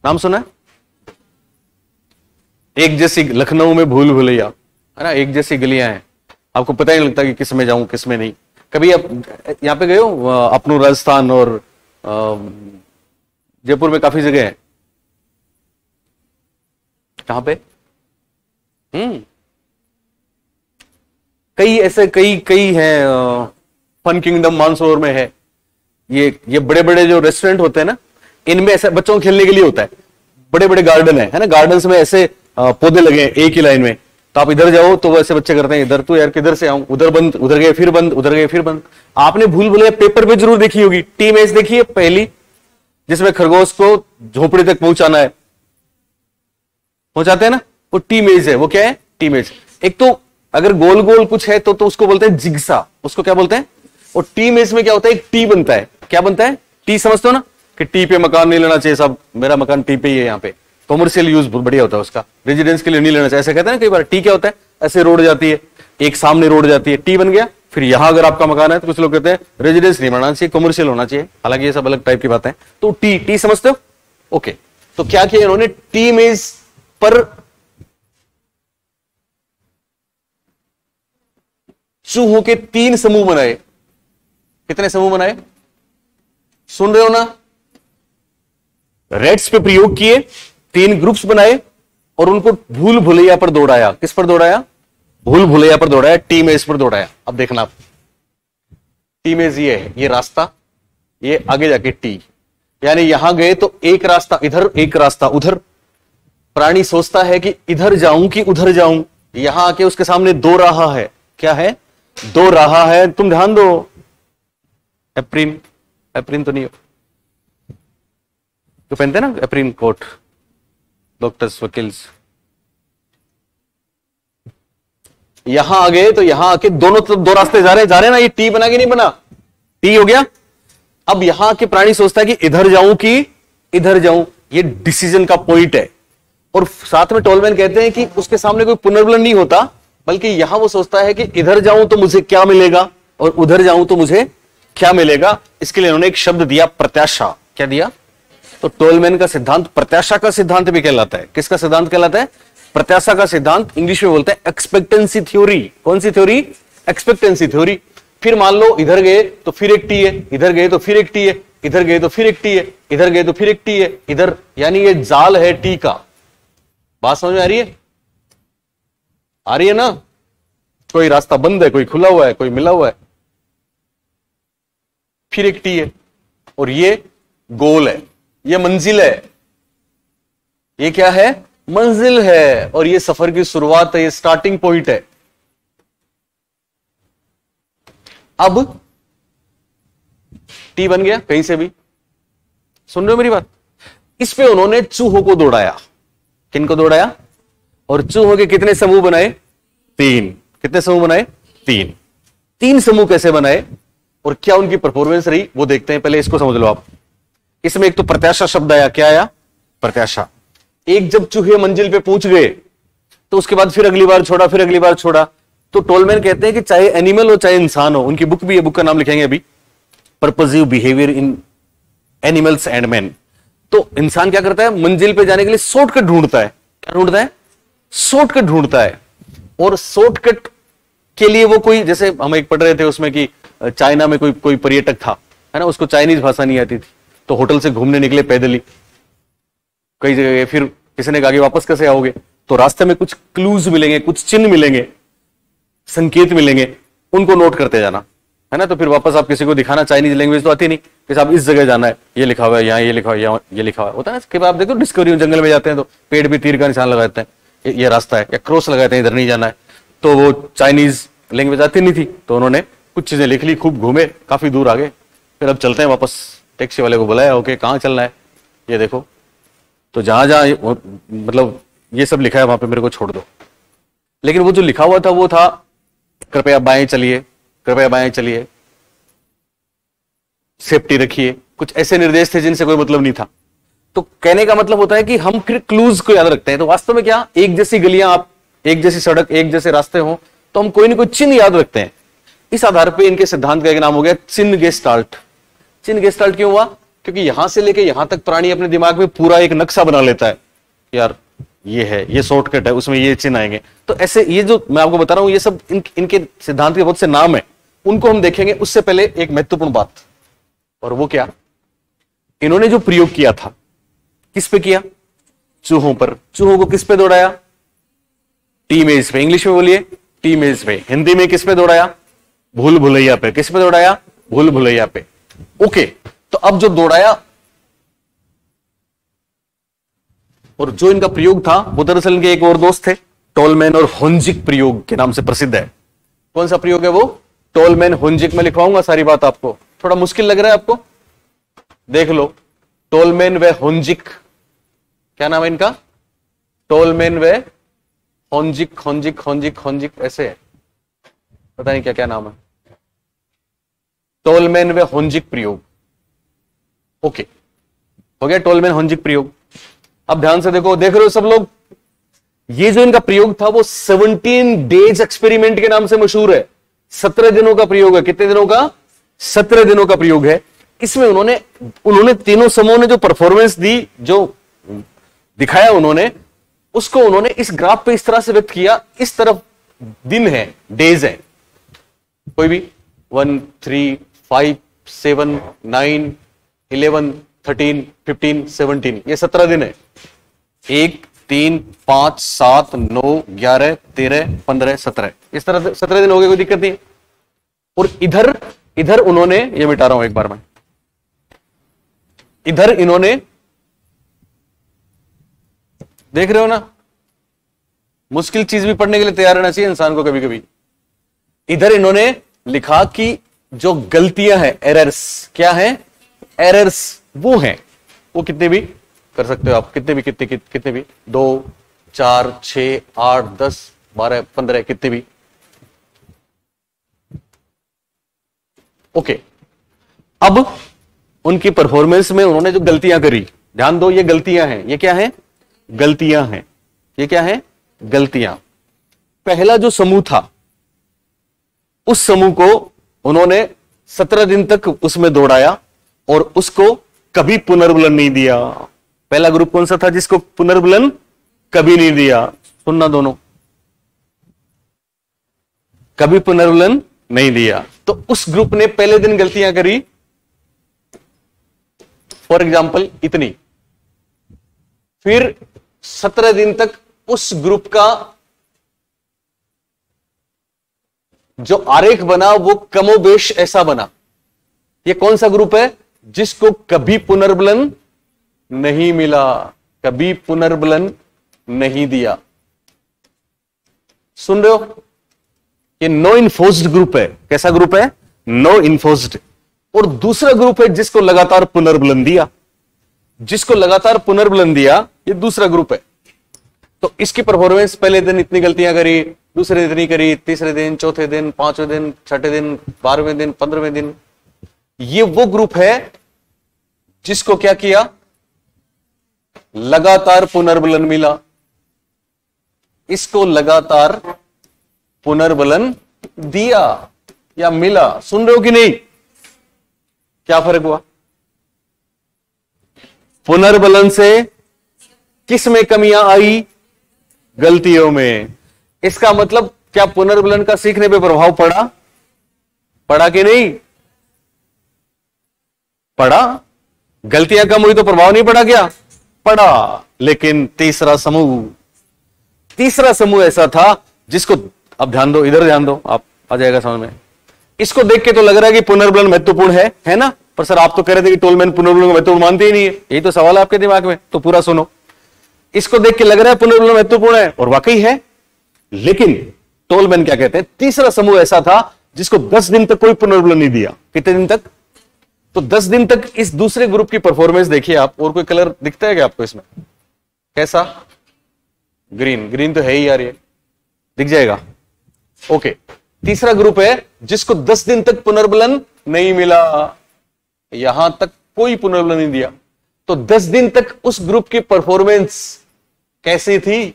नाम सुना है? एक जैसी लखनऊ में भूल भुलैया है ना, एक जैसी गलियां हैं, आपको पता ही नहीं लगता कि किस में जाऊं किस में नहीं। कभी आप यहां पे गए हो? अपनू राजस्थान और जयपुर में काफी जगह है। कहां पे? कई हैं। फन किंगडम मानसरोवर में है। ये बड़े बड़े जो रेस्टोरेंट होते हैं ना, इनमें ऐसा बच्चों को खेलने के लिए होता है। बड़े बड़े गार्डन है ना, गार्डन्स में ऐसे पौधे लगे हैं एक ही लाइन में। तो आप इधर जाओ तो वैसे बच्चे करते हैं, इधर तो यार किधर से आऊं, उधर बंद, उधर गए फिर बंद, उधर गए फिर बंद। आपने भूल भुलैया पेपर पे जरूर देखी होगी। टीमेज देखिए पहली, जिसमें खरगोश को झोपड़ी तक पहुंचाना है, पहुंचाते हैं ना, वो टीमेज है। वो क्या है? टीमेज। एक तो अगर गोल गोल कुछ है तो उसको बोलते हैं जिग्सा। उसको क्या बोलते हैं? और टीमेज में क्या होता है? एक टी बनता है। क्या बनता है? टी, समझते हो ना, कि टी पे मकान नहीं लेना चाहिए साहब, मेरा मकान टी पे ही है। यहाँ पे कॉमर्शियल यूज बहुत बढ़िया होता है उसका, रेजिडेंस के लिए नहीं लेना चाहिए, ऐसे कहते हैं ना कई बार। टी क्या होता है? ऐसे रोड जाती है, एक सामने रोड जाती है, टी बन गया। फिर यहां अगर आपका मकान है तो कुछ लोग कहते हैं रेजिडेंस नहीं बनाना चाहिए, कॉमर्शियल होना चाहिए। हालांकि ये सब अलग टाइप की बातें हैं। तो टी समझते हो? ओके। तो क्या किया इन्होंने? टीमेज पर चूहों के 3 समूह बनाए। कितने समूह बनाए? सुन रहे हो ना? रेट्स पे प्रयोग किए, 3 ग्रुप्स बनाए और उनको भूल भुलैया पर दौड़ाया। किस पर दौड़ाया? भूल भुलैया पर दौड़ाया, टीमेज पर दौड़ाया। अब देखना आप, टीमेज ये है, ये रास्ता, ये आगे जाके टी, यानी यहां गए तो एक रास्ता इधर, एक रास्ता उधर। प्राणी सोचता है कि इधर जाऊं कि उधर जाऊं। यहां आके उसके सामने 2 राह है। क्या है? 2 राह है। तुम ध्यान दो, एप्रिन तो नहीं हो तो पहनते ना एप्रिन कोट, डॉक्टर्स, वकील्स। यहां आ गए तो यहां आके दोनों तरफ 2 रास्ते जा रहे हैं ना। ये टी बना कि नहीं बना? टी हो गया। अब यहां के प्राणी सोचता है कि इधर जाऊं कि इधर जाऊं। ये डिसीजन का पॉइंट है। और साथ में टोलमैन कहते हैं कि उसके सामने कोई पुनर्बलन नहीं होता, बल्कि यहां वो सोचता है कि इधर जाऊं तो मुझे क्या मिलेगा और उधर जाऊं तो मुझे क्या मिलेगा, इसके लिए उन्होंने एक शब्द दिया, प्रत्याशा। क्या दिया? तो टोलमैन का सिद्धांत प्रत्याशा का सिद्धांत भी कहलाता है। किसका सिद्धांत कहलाता है? प्रत्याशा का सिद्धांत। इंग्लिश में बोलते हैं एक्सपेक्टेंसी थ्योरी। कौन सी थ्योरी? Expectancy theory. फिर मान लो इधर गए तो फिर एक टी है, इधर गए तो फिर एक टी है, इधर गए तो फिर एक टी है, इधर गए तो फिर एक टी है, इधर, यानी ये जाल है टी का। बात समझ में आ रही है? आ रही है ना? कोई रास्ता बंद है, कोई खुला हुआ है, कोई मिला हुआ है, फिर एक टी है, और ये गोल है, ये मंजिल है। ये क्या है? मंजिल है। और ये सफर की शुरुआत है, ये स्टार्टिंग पॉइंट है। अब टी बन गया कहीं से भी, सुन रहे हो मेरी बात? इस पे उन्होंने चूहों को दौड़ाया। किनको दौड़ाया? और चूहों के कितने समूह बनाए? 3। कितने समूह बनाए? 3। 3 समूह कैसे बनाए और क्या उनकी परफॉर्मेंस रही वो देखते हैं। पहले इसको समझ लो आप। इसमें एक तो प्रत्याशा शब्द आया। क्या आया? प्रत्याशा। एक जब चूहे मंजिल पे पहुंच गए तो उसके बाद फिर अगली बार छोड़ा, फिर अगली बार छोड़ा। तो टोलमैन कहते हैं कि चाहे एनिमल हो चाहे इंसान हो, उनकी बुक भी है, बुक का नाम लिखेंगे अभी, purposive behaviour in animals and man. तो इंसान क्या करता है? मंजिल पे जाने के लिए शॉर्टकट ढूंढता है। क्या ढूंढता है? शॉर्टकट ढूंढता है। और शॉर्टकट के लिए वो कोई, जैसे हम एक पढ़ रहे थे उसमें कि चाइना में कोई पर्यटक था, है ना, उसको चाइनीज भाषा नहीं आती थी, तो होटल से घूमने निकले पैदल ही कई जगह। फिर किसी ने कहा कि वापस कैसे आओगे? तो रास्ते में कुछ क्लूज मिलेंगे, कुछ चिन्ह मिलेंगे, संकेत मिलेंगे, उनको नोट करते जाना, है ना। तो फिर वापस आप किसी को दिखाना, चाइनीज लैंग्वेज तो आती नहीं, कि साहब इस जगह जाना है, ये लिखा हुआ है, यहाँ ये लिखा हुआ है, यहाँ ये लिखा हुआ है। होता है ना कि आप देखो डिस्कवरी जंगल में जाते हैं तो पेड़ पे तीर का निशान लगाते हैं, ये रास्ता है, या क्रॉस लगाते हैं, इधर नहीं जाना है। तो वो चाइनीज लैंग्वेज आती नहीं थी, तो उन्होंने कुछ चीजें लिख ली, खूब घूमे, काफी दूर आ गए। फिर अब चलते हैं वापस। टैक्सी वाले को बुलाया, ओके कहाँ चलना है, ये देखो, तो जहां जहां मतलब ये सब लिखा है वहां पे मेरे को छोड़ दो। लेकिन वो जो लिखा हुआ था वो था कृपया बाएं चलिए, कृपया बाएं चलिए, सेफ्टी रखिए, कुछ ऐसे निर्देश थे जिनसे कोई मतलब नहीं था। तो कहने का मतलब होता है कि हम फिर क्लूज को याद रखते हैं। तो वास्तव में क्या, एक जैसी गलियां, आप एक जैसी सड़क, एक जैसे रास्ते हो, तो हम कोई ना कोई चिन्ह याद रखते हैं। इस आधार पर इनके सिद्धांत का एक नाम हो गया चिन्ह गेस्टाल्ट। चिन्ह गेस्टाल्ट क्यों हुआ? क्योंकि यहां से लेके यहां तक प्राणी अपने दिमाग में पूरा एक नक्शा बना लेता है, यार ये है, ये शॉर्टकट है, उसमें ये चिन्ह आएंगे। तो ऐसे ये जो मैं आपको बता रहा हूं, ये सब इनके सिद्धांत के बहुत से नाम है, उनको हम देखेंगे। उससे पहले एक महत्वपूर्ण बात, और वो क्या, इन्होंने जो प्रयोग किया था किस पे किया? चूहों पर। चूहों को किस पे दौड़ाया? टी मेज पे। इंग्लिश में बोलिए, टी मेज पे। हिंदी में किस पे दौड़ाया? भूल भुलैया पे। किस पे दौड़ाया? भूल भुलैया पे। ओके, तो अब जो दौड़ाया और जो इनका प्रयोग था वो दरअसल इनके एक और दोस्त थे, टोलमैन और होन्जिक प्रयोग के नाम से प्रसिद्ध है। कौन सा प्रयोग है वो? टोलमैन होन्जिक। में लिखवाऊंगा सारी बात आपको, थोड़ा मुश्किल लग रहा है आपको, देख लो। टोलमैन व होन्जिक, क्या नाम है इनका? टोलमैन व होन्जिक, होन्जिक होन्जिक होन्जिक ऐसे है, पता नहीं क्या क्या नाम है। टोलमैन व होन्जिक प्रयोग। ओके, हो गया टोलमैन होन्जिक प्रयोग। अब ध्यान से देखो, देख रहे हो सब लोग, ये जो इनका प्रयोग था वो 17 डेज एक्सपेरिमेंट के नाम से मशहूर है। 17 दिनों का प्रयोग है। कितने दिनों का? 17 दिनों का प्रयोग है। इसमें उन्होंने तीनों समूहों ने जो परफॉर्मेंस दी, जो दिखाया उन्होंने, उसको उन्होंने इस ग्राफ पे इस तरह से व्यक्त किया। इस तरफ दिन है, डेज है, कोई भी 1, 3, 5, 7, 9, 11, 13, 15, 17, ये 17 दिन है। 1, 3, 5, 7, 9, 11, 13, 15, 17, इस तरह 17 दिन हो गए, कोई दिक्कत नहीं। और इधर उन्होंने, ये मिटा रहा हूं एक बार मैं, इधर इन्होंने, देख रहे हो ना, मुश्किल चीज भी पढ़ने के लिए तैयार रहना चाहिए इंसान को कभी कभी। इधर इन्होंने लिखा कि जो गलतियां हैं, एरर्स, क्या है? एरर्स वो हैं, वो कितने भी कर सकते हो आप, कितने भी 2, 4, 6, 8, 10, 12, 15, कितने भी। ओके, अब उनकी परफॉर्मेंस में उन्होंने जो गलतियां करी, ध्यान दो, ये गलतियां हैं। ये क्या है? गलतियां हैं। ये क्या है? गलतियां। पहला जो समूह था, उस समूह को उन्होंने 17 दिन तक उसमें दौड़ाया और उसको कभी पुनर्बलन नहीं दिया। पहला ग्रुप कौन सा था जिसको पुनर्बलन कभी नहीं दिया? सुनना दोनों, कभी पुनर्बलन नहीं दिया। तो उस ग्रुप ने पहले दिन गलतियां करी, फॉर एग्जाम्पल इतनी, फिर 17 दिन तक उस ग्रुप का जो आरेख बना वो कमोबेश ऐसा बना। ये कौन सा ग्रुप है जिसको कभी पुनर्बलन नहीं मिला, कभी पुनर्बलन नहीं दिया? सुन रहे हो? ये नो इन्फोर्स्ड ग्रुप है। कैसा ग्रुप है? No enforced. और दूसरा ग्रुप है जिसको लगातार पुनर्बलन दिया, जिसको लगातार पुनर्बलन दिया, ये दूसरा ग्रुप है। तो इसकी परफॉर्मेंस पहले दिन इतनी गलतियां करी, दूसरे दिन इतनी करी, तीसरे दिन, चौथे दिन, पांचवें दिन, छठे दिन, 12वें दिन, 15वें दिन। ये वो ग्रुप है जिसको क्या किया? लगातार पुनर्बलन मिला। इसको लगातार पुनर्बलन दिया या मिला। सुन रहे हो कि नहीं? क्या फर्क हुआ? पुनर्बलन से किस में कमियां आई? गलतियों में। इसका मतलब क्या पुनर्बलन का सीखने पे प्रभाव पड़ा? पड़ा कि नहीं पड़ा? गलतियां कम हुई तो प्रभाव नहीं पड़ा क्या? पड़ा। लेकिन तीसरा समूह ऐसा था जिसको, अब ध्यान दो, इधर ध्यान दो, आप आ जाएगा समझ में। इसको देख के तो लग रहा है कि पुनर्बलन महत्वपूर्ण है ना? पर सर आप तो कह रहे थे कि टोलमैन पुनर्बलन को महत्वपूर्ण मानते ही नहीं है। यही तो सवाल है आपके दिमाग में, तो पूरा सुनो। इसको देख के लग रहा है पुनर्बलन महत्वपूर्ण है, और वाकई है। लेकिन टोलमैन क्या कहते हैं? तीसरा समूह ऐसा था जिसको 10 दिन तक कोई पुनर्बलन नहीं दिया। कितने दिन तक? तो 10 दिन तक इस दूसरे ग्रुप की परफॉर्मेंस देखिए आप। और कोई कलर दिखता है क्या आपको इसमें? कैसा? ग्रीन तो है ही यार, ये दिख जाएगा। ओके, तीसरा ग्रुप है जिसको 10 दिन तक पुनर्बलन नहीं मिला, यहां तक कोई पुनर्बलन नहीं दिया। तो 10 दिन तक उस ग्रुप की परफॉर्मेंस कैसी थी?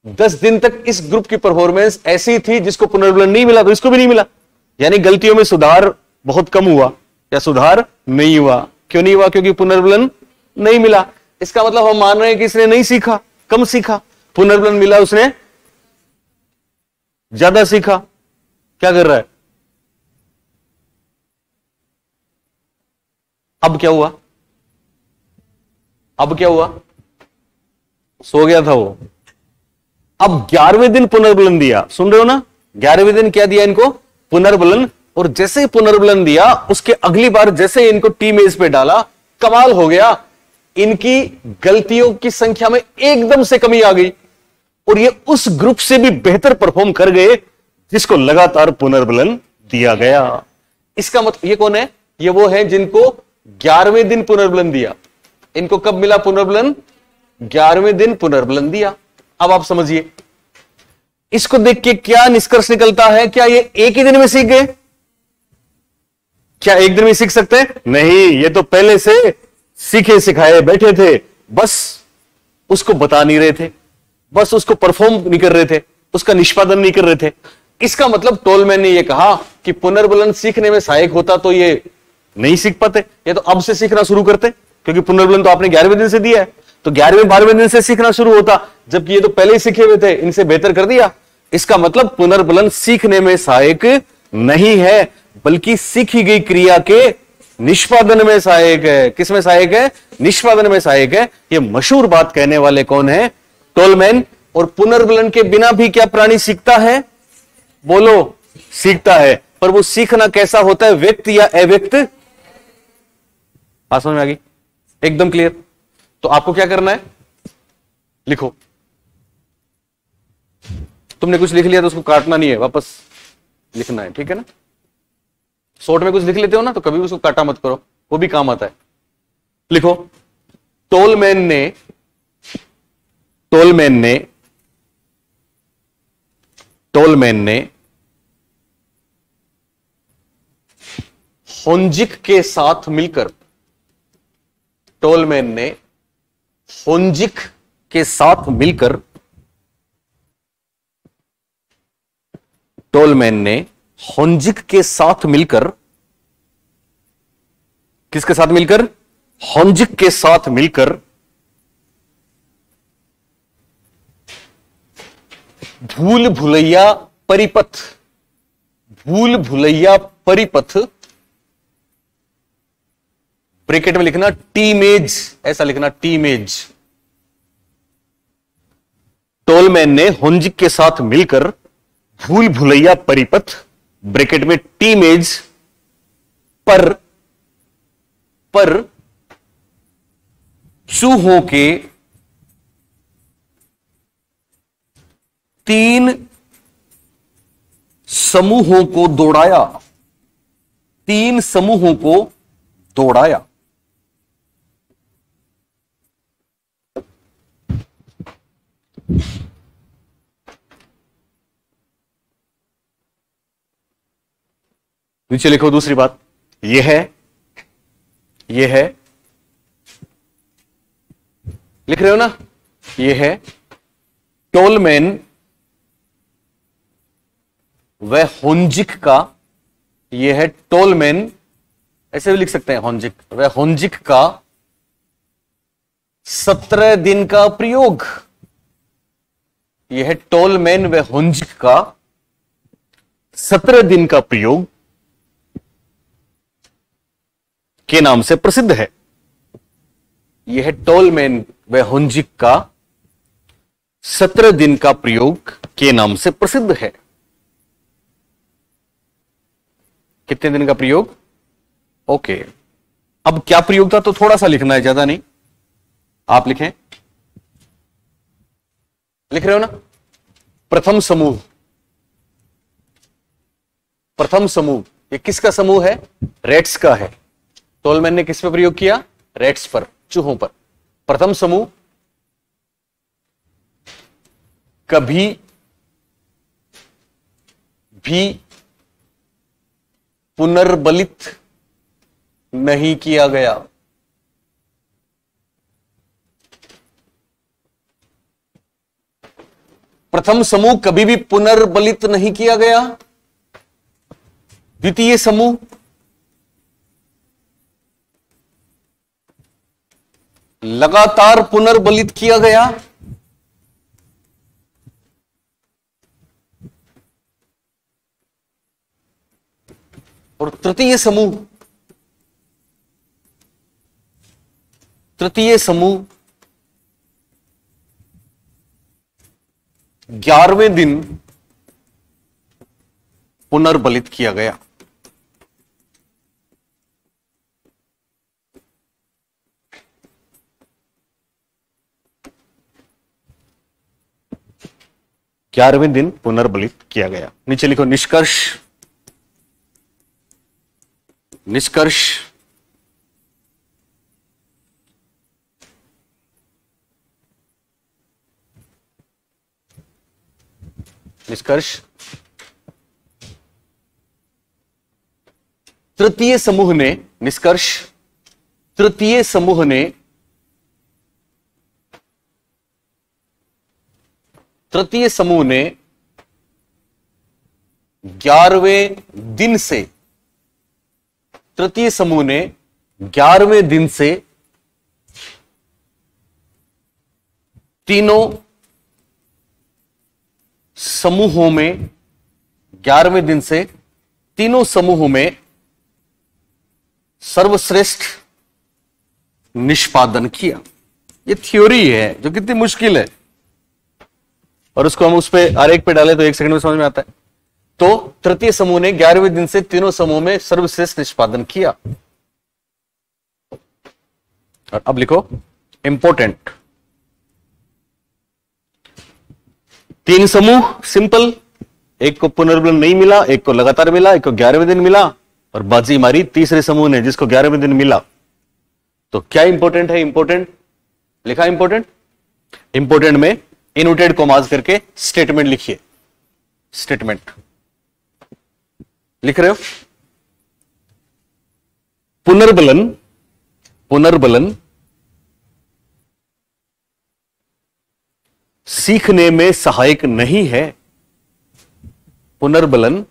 10 दिन तक इस ग्रुप की परफॉर्मेंस ऐसी थी जिसको पुनर्बलन नहीं मिला, तो इसको भी नहीं मिला। यानी गलतियों में सुधार बहुत कम हुआ या सुधार नहीं हुआ। क्यों नहीं हुआ? क्योंकि पुनर्बलन नहीं मिला। इसका मतलब हम मान रहे हैं कि इसने नहीं सीखा, कम सीखा। पुनर्बलन मिला, उसने ज्यादा सीखा। क्या कर रहा है? अब क्या हुआ? सो गया था वो। अब 11वें दिन पुनर्बलन दिया। सुन रहे हो ना? 11वें दिन क्या दिया इनको? पुनर्बलन। और जैसे ही पुनर्बलन दिया, उसके अगली बार जैसे इनको टी मेज पे डाला, कमाल हो गया। इनकी गलतियों की संख्या में एकदम से कमी आ गई और ये उस ग्रुप से भी बेहतर परफॉर्म कर गए जिसको लगातार पुनर्बलन दिया गया। इसका मतलब ये कौन है? ये वो है जिनको 11वें दिन पुनर्बलन दिया। इनको कब मिला पुनर्बलन? 11वें दिन पुनर्बलन दिया। अब आप समझिए, इसको देख के क्या निष्कर्ष निकलता है? क्या ये एक ही दिन में सीख गए? क्या एक दिन में सीख सकते हैं? नहीं, ये तो पहले से सीखे सिखाए बैठे थे, बस उसको बता नहीं रहे थे, बस उसको परफॉर्म नहीं कर रहे थे, उसका निष्पादन नहीं कर रहे थे। इसका मतलब टोलमैन ने यह कहा कि पुनर्बलन सीखने में सहायक होता तो ये नहीं सीख पाते, ये तो अब से सीखना शुरू करते, क्योंकि पुनर्बलन तो आपने 11वें दिन से दिया है, तो 11वें 12वें दिन से सीखना शुरू होता, जबकि ये तो पहले ही सीखे हुए थे, इनसे बेहतर कर दिया। इसका मतलब पुनर्बलन सीखने में सहायक नहीं है, बल्कि सीखी गई क्रिया के निष्पादन में सहायक है। किस में सहायक है? निष्पादन में सहायक है। ये मशहूर बात कहने वाले कौन है? टोलमैन। और पुनर्बलन के बिना भी क्या प्राणी सीखता है? बोलो, सीखता है। पर वो सीखना कैसा होता है? व्यक्त या अव्यक्त? बात समझ में आ गई? एकदम क्लियर। तो आपको क्या करना है? लिखो। तुमने कुछ लिख लिया तो उसको काटना नहीं है, वापस लिखना है, ठीक है ना? शॉर्ट में कुछ लिख लेते हो ना, तो कभी उसको काटा मत करो, वो भी काम आता है। लिखो, टोलमैन ने होंजिक के साथ मिलकर, टोलमैन ने होंजिक के साथ मिलकर, टोलमैन ने होंजिक के साथ मिलकर किसके साथ मिलकर? होंजिक के साथ मिलकर भूल भुलैया परिपथ, भूल भुलैया परिपथ, ब्रैकेट में लिखना टीमेज, ऐसा लिखना टीमेज। टोलमैन ने होंजिक के साथ मिलकर भूल भुलैया परिपथ, ब्रैकेट में टीमेज पर चूहों के 3 समूहों को दौड़ाया, 3 समूहों को दौड़ाया। नीचे लिखो दूसरी बात, यह है, लिख रहे हो ना, यह है टोलमैन वह होंजिक का, यह है टोलमैन, ऐसे भी लिख सकते हैं होंजिक, वह होंजिक का 17 दिन का प्रयोग। यह है टोलमैन वह होंजिक का 17 दिन का प्रयोग के नाम से प्रसिद्ध है। यह है टोलमैन वह होंजिक का 17 दिन का प्रयोग के नाम से प्रसिद्ध है। कितने दिन का प्रयोग? ओके, अब क्या प्रयोग था तो थोड़ा सा लिखना है, ज्यादा नहीं। आप लिखें, लिख रहे हो ना? प्रथम समूह, प्रथम समूह, ये किसका समूह है? रेट्स का है। टोलमैन ने किस पे प्रयोग किया? रेट्स पर, चूहों पर। प्रथम समूह कभी भी पुनर्बलित नहीं किया गया। प्रथम समूह कभी भी पुनर्बलित नहीं किया गया। द्वितीय समूह लगातार पुनर्बलित किया गया। और तृतीय समूह 11वें दिन पुनर्बलित किया गया। ग्यारहवें दिन पुनर्बलित किया गया। नीचे लिखो निष्कर्ष, निष्कर्ष निष्कर्ष तृतीय समूह ने, निष्कर्ष तृतीय समूह ने तृतीय समूह ने 11वें दिन से, तृतीय समूह ने 11वें दिन से तीनों समूहों में, 11वें दिन से तीनों समूहों में सर्वश्रेष्ठ निष्पादन किया। यह थ्योरी है जो कितनी मुश्किल है, और उसको हम उस पे आरेख पे डालें तो 1 सेकंड में समझ में आता है। तो तृतीय समूह ने 11वें दिन से तीनों समूह में सर्वश्रेष्ठ निष्पादन किया। और अब लिखो इंपॉर्टेंट, 3 समूह सिंपल, एक को पुनर्बलन नहीं मिला, एक को लगातार मिला, एक को 11वें दिन मिला, और बाजी मारी तीसरे समूह ने जिसको 11वें दिन मिला। तो क्या इंपॉर्टेंट है? इंपॉर्टेंट लिखा, इंपॉर्टेंट, इंपॉर्टेंट में इनवर्टेड कॉमास करके स्टेटमेंट लिखिए। स्टेटमेंट लिख रहे हो? पुनर्बलन, पुनर्बलन सीखने में सहायक नहीं है। पुनर्बलन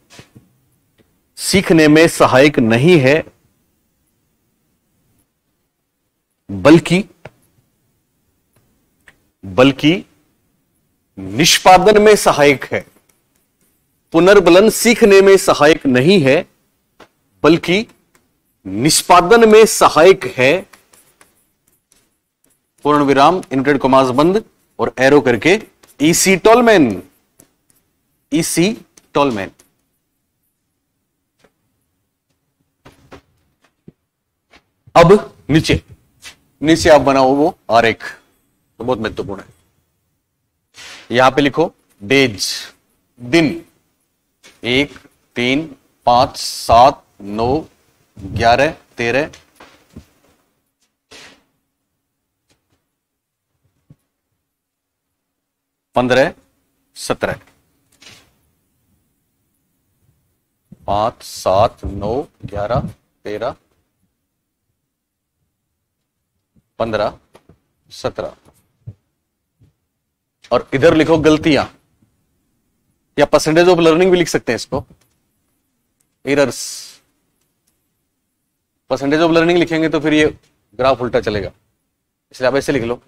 सीखने में सहायक नहीं है, बल्कि निष्पादन में सहायक है। पुनर्बलन सीखने में सहायक नहीं है, बल्कि निष्पादन में सहायक है। पूर्ण विराम, इनवर्टेड कॉमास बंद और एरो करके ईसी टोलमैन। EC Tolman. अब नीचे आप बनाओ वो आरेख, तो बहुत महत्वपूर्ण है। यहां पे लिखो डेज, दिन, 1 3 5 7 9 11 13 15 17 5 7 9 11 13 15 17 और इधर लिखो गलतियां, या परसेंटेज ऑफ लर्निंग भी लिख सकते हैं इसको, एरर्स। परसेंटेज ऑफ लर्निंग लिखेंगे तो फिर ये ग्राफ उल्टा चलेगा, इसलिए आप ऐसे लिख लो,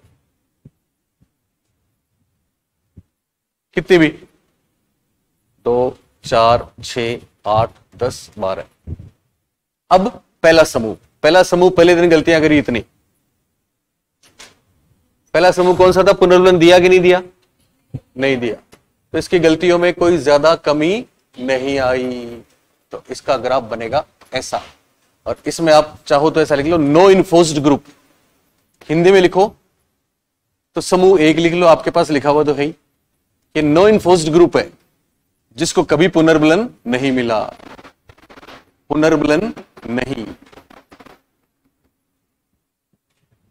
कितनी भी 2 4 6 8 10 12। अब पहला समूह पहले दिन गलतियां करी इतनी। पहला समूह कौन सा था? पुनर्बलन दिया कि नहीं दिया? नहीं दिया, तो इसकी गलतियों में कोई ज्यादा कमी नहीं आई, तो इसका ग्राफ बनेगा ऐसा। और इसमें आप चाहो तो ऐसा लिख लो, नो इन्फोर्स्ड ग्रुप। हिंदी में लिखो तो समूह 1 लिख लो, आपके पास लिखा हुआ तो है ही, कि नो इन्फोर्स्ड ग्रुप है जिसको कभी पुनर्बलन नहीं मिला, पुनर्बलन नहीं।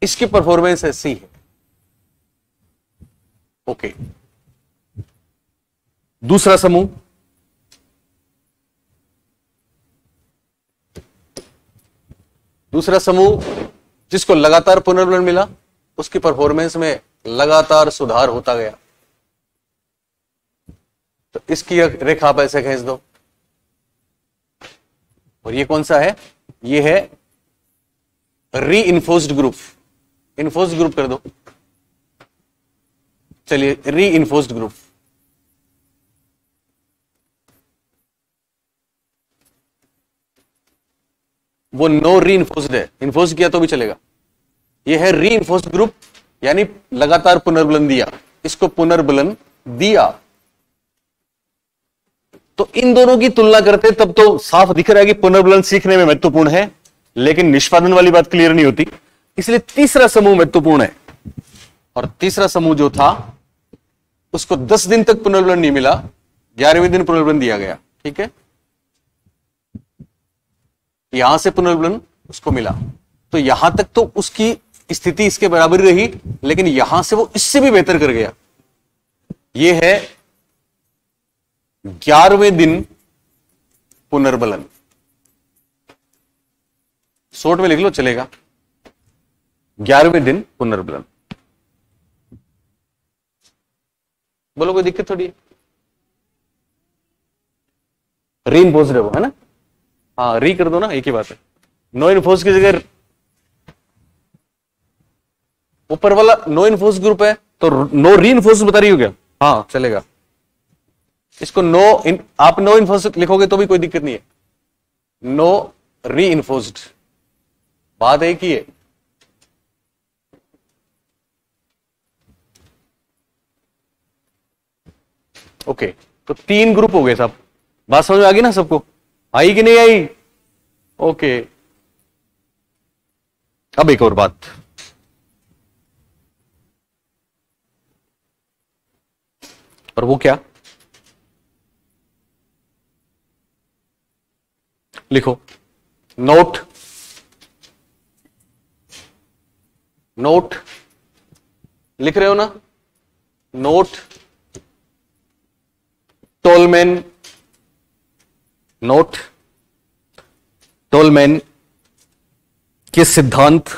इसकी परफॉर्मेंस ऐसी है। ओके, दूसरा समूह, जिसको लगातार पुनर्बलन मिला, उसकी परफॉर्मेंस में लगातार सुधार होता गया। तो इसकी रेखा आप ऐसे खींच दो। और ये कौन सा है? ये है री इन्फोर्स्ड ग्रुप। इन्फोर्स्ड ग्रुप कर दो, चलिए री इन्फोर्स्ड ग्रुप। वो नो री इन्फोर्स्ड है, इन्फोर्स किया तो भी चलेगा। ये है री इन्फोर्स्ड ग्रुप, यानी लगातार पुनर्बलन दिया, इसको पुनर्बलन दिया। तो इन दोनों की तुलना करते तब तो साफ दिख रहा है कि पुनर्बलन सीखने में महत्वपूर्ण है, लेकिन निष्पादन वाली बात क्लियर नहीं होती। इसलिए तीसरा समूह महत्वपूर्ण है। और तीसरा समूह जो था उसको 10 दिन तक पुनर्बलन नहीं मिला, 11वें दिन पुनर्बलन दिया गया। ठीक है, यहां से पुनर्बलन उसको मिला, तो यहां तक तो उसकी स्थिति इसके बराबर रही, लेकिन यहां से वो इससे भी बेहतर कर गया। ये है 11वें दिन पुनर्बलन। शॉर्ट में लिख लो चलेगा, 11वें दिन पुनर्बलन। बोलो कोई दिक्कत थोड़ी है? री इन्फोर्स्ड है वो, है ना? हाँ, री कर दो ना, एक ही बात है। नो इन्फोर्स की जगह ऊपर वाला नो इन्फोर्स ग्रुप है, तो नो री इन्फोर्स बता रही हो क्या? हाँ चलेगा। इसको आप नो इन्फोर्स लिखोगे तो भी कोई दिक्कत नहीं है। नो री इन्फोर्स्ड, बात एक ही है। ओके, तो 3 ग्रुप हो गए साहब। बात समझ में आ गई ना सबको? आई कि नहीं आई? ओके, अब एक और बात, और वो क्या? लिखो नोट लिख रहे हो ना? नोट टोलमैन, नोट टोलमैन के सिद्धांत।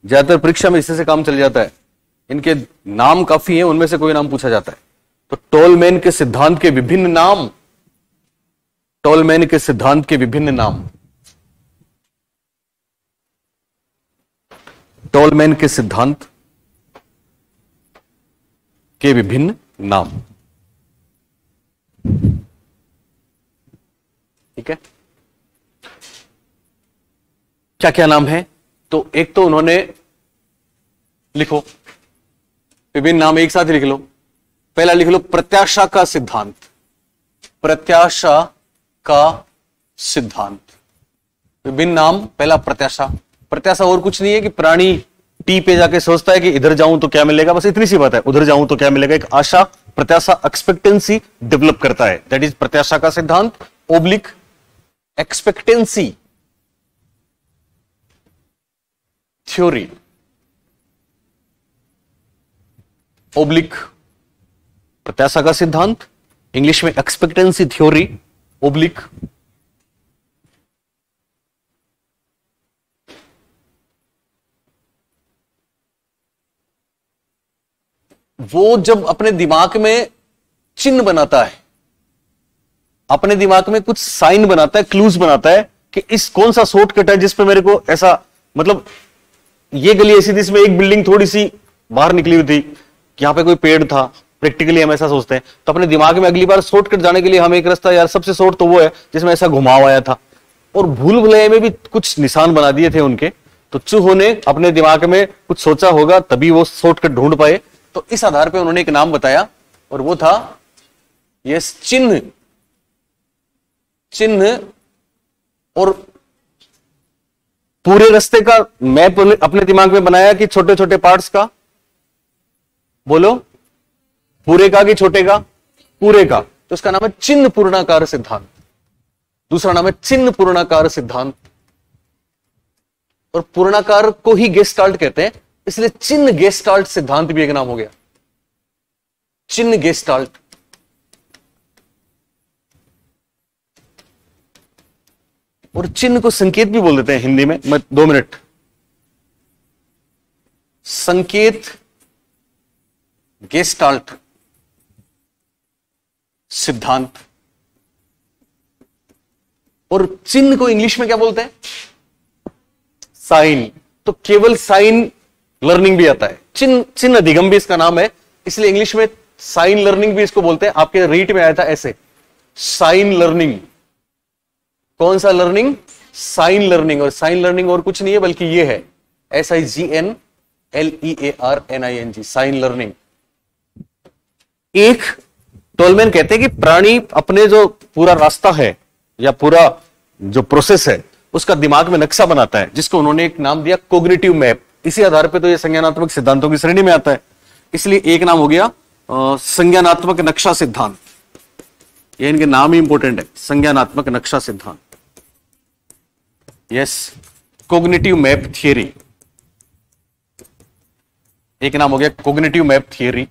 ज्यादातर परीक्षा में इससे से काम चल जाता है, इनके नाम काफी हैं, उनमें से कोई नाम पूछा जाता है। तो टोलमैन के सिद्धांत के विभिन्न नाम, टोलमैन के सिद्धांत के विभिन्न नाम। टोलमैन के सिद्धांत के विभिन्न नाम। ठीक है, क्या क्या नाम है? तो एक तो उन्होंने लिखो विभिन्न नाम, एक साथ ही लिख लो। पहला लिख लो प्रत्याशा का सिद्धांत। प्रत्याशा का सिद्धांत, विभिन्न नाम। पहला प्रत्याशा। प्रत्याशा और कुछ नहीं है कि प्राणी टी पे जाके सोचता है कि इधर जाऊं तो क्या मिलेगा, बस इतनी सी बात है। उधर जाऊं तो क्या मिलेगा, एक आशा, प्रत्याशा, एक्सपेक्टेंसी डेवलप करता है। दैट इज प्रत्याशा का सिद्धांत ओब्लिक एक्सपेक्टेंसी थ्योरी ओब्लिक प्रत्याशा का सिद्धांत, इंग्लिश में एक्सपेक्टेंसी थ्योरी ओब्लिक वो जब अपने दिमाग में चिन्ह बनाता है, अपने दिमाग में कुछ साइन बनाता है, क्लूज बनाता है कि इस कौन सा शॉर्टकट है जिस पे मेरे को ऐसा, मतलब ये गली ऐसी थी, इसमें एक बिल्डिंग थोड़ी सी बाहर निकली हुई थी, यहां पे कोई पेड़ था। प्रैक्टिकली हम ऐसा सोचते हैं, तो अपने दिमाग में अगली बार शॉर्टकट जाने के लिए हम एक रास्ता, यार सबसे शॉर्ट तो वो है जिसमें ऐसा घुमाव आया था। और भूल भुलैया में भी कुछ निशान बना दिए थे उनके, तो चूहों ने अपने दिमाग में कुछ सोचा होगा तभी वो शॉर्टकट ढूंढ पाए। तो इस आधार पे उन्होंने एक नाम बताया और वो था यस चिन्ह। चिन्ह और पूरे रास्ते का मैप अपने दिमाग में बनाया कि छोटे छोटे पार्ट्स का, बोलो पूरे का कि छोटे का? पूरे का। तो उसका नाम है चिन्ह पूर्णाकार सिद्धांत। दूसरा नाम है चिन्ह पूर्णाकार सिद्धांत। और पूर्णाकार को ही गेस्टाल्ट कहते हैं, इसलिए चिन्ह गेस्टाल्ट सिद्धांत भी एक नाम हो गया। चिन्ह गेस्टाल्ट। और चिन्ह को संकेत भी बोल देते हैं हिंदी में। मैं 2 मिनट, संकेत गेस्टाल्ट सिद्धांत। और चिन्ह को इंग्लिश में क्या बोलते हैं? साइन। तो केवल साइन लर्निंग भी आता है। चिन्ह अधिगम भी इसका नाम है, इसलिए इंग्लिश में साइन लर्निंग भी इसको बोलते हैं। आपके रीट में आया था ऐसे, साइन लर्निंग। कौन सा लर्निंग? Sign learning. और साइन लर्निंग और कुछ नहीं है बल्कि ये है SIGNLEARNING, साइन लर्निंग। एक टोलमैन कहते हैं कि प्राणी अपने जो पूरा रास्ता है या पूरा जो प्रोसेस है उसका दिमाग में नक्शा बनाता है, जिसको उन्होंने एक नाम दिया कोग्निटिव मैप। इसी आधार पे तो ये संज्ञानात्मक सिद्धांतों की श्रेणी में आता है, इसलिए एक नाम हो गया संज्ञानात्मक नक्शा सिद्धांत। ये इनके नाम ही इंपॉर्टेंट है, संज्ञानात्मक नक्शा सिद्धांत। Yes, cognitive map theory. एक नाम हो गया कोग्निटिव मैप थियरी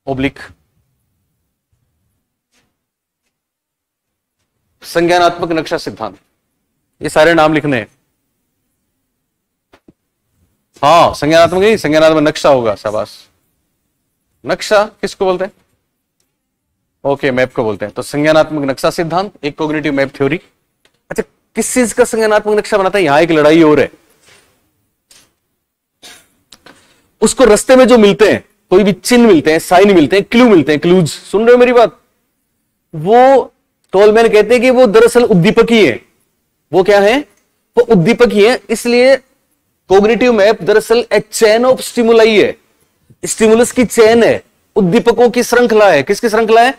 ओब्लिक संज्ञानात्मक नक्शा सिद्धांत। ये सारे नाम लिखने हैं। हाँ, संज्ञानात्मक नहीं, संज्ञानात्मक नक्शा होगा। शाबाश। नक्शा किसको बोलते हैं? ओके, मैप को बोलते हैं। तो संज्ञानात्मक नक्शा सिद्धांत, एक कोग्निटिव मैप थ्योरी। अच्छा, किस चीज का संज्ञानात्मक नक्शा बनाता है? यहां एक लड़ाई और है। उसको रास्ते में जो मिलते हैं, कोई भी चिन्ह मिलते हैं, साइन मिलते हैं, क्लू मिलते हैं, क्लूज, सुन रहे हो मेरी बात? वो टोलमैन कहते हैं कि वो दरअसल उद्दीपक ही है। वो क्या है? वो उद्दीपक ही है। इसलिए कोग्निटिव मैप दरअसल ए चेन ऑफ स्टिमुलाई है। स्टिमुलस की चेन है, उद्दीपकों की श्रृंखला है। किसकी श्रृंखला है?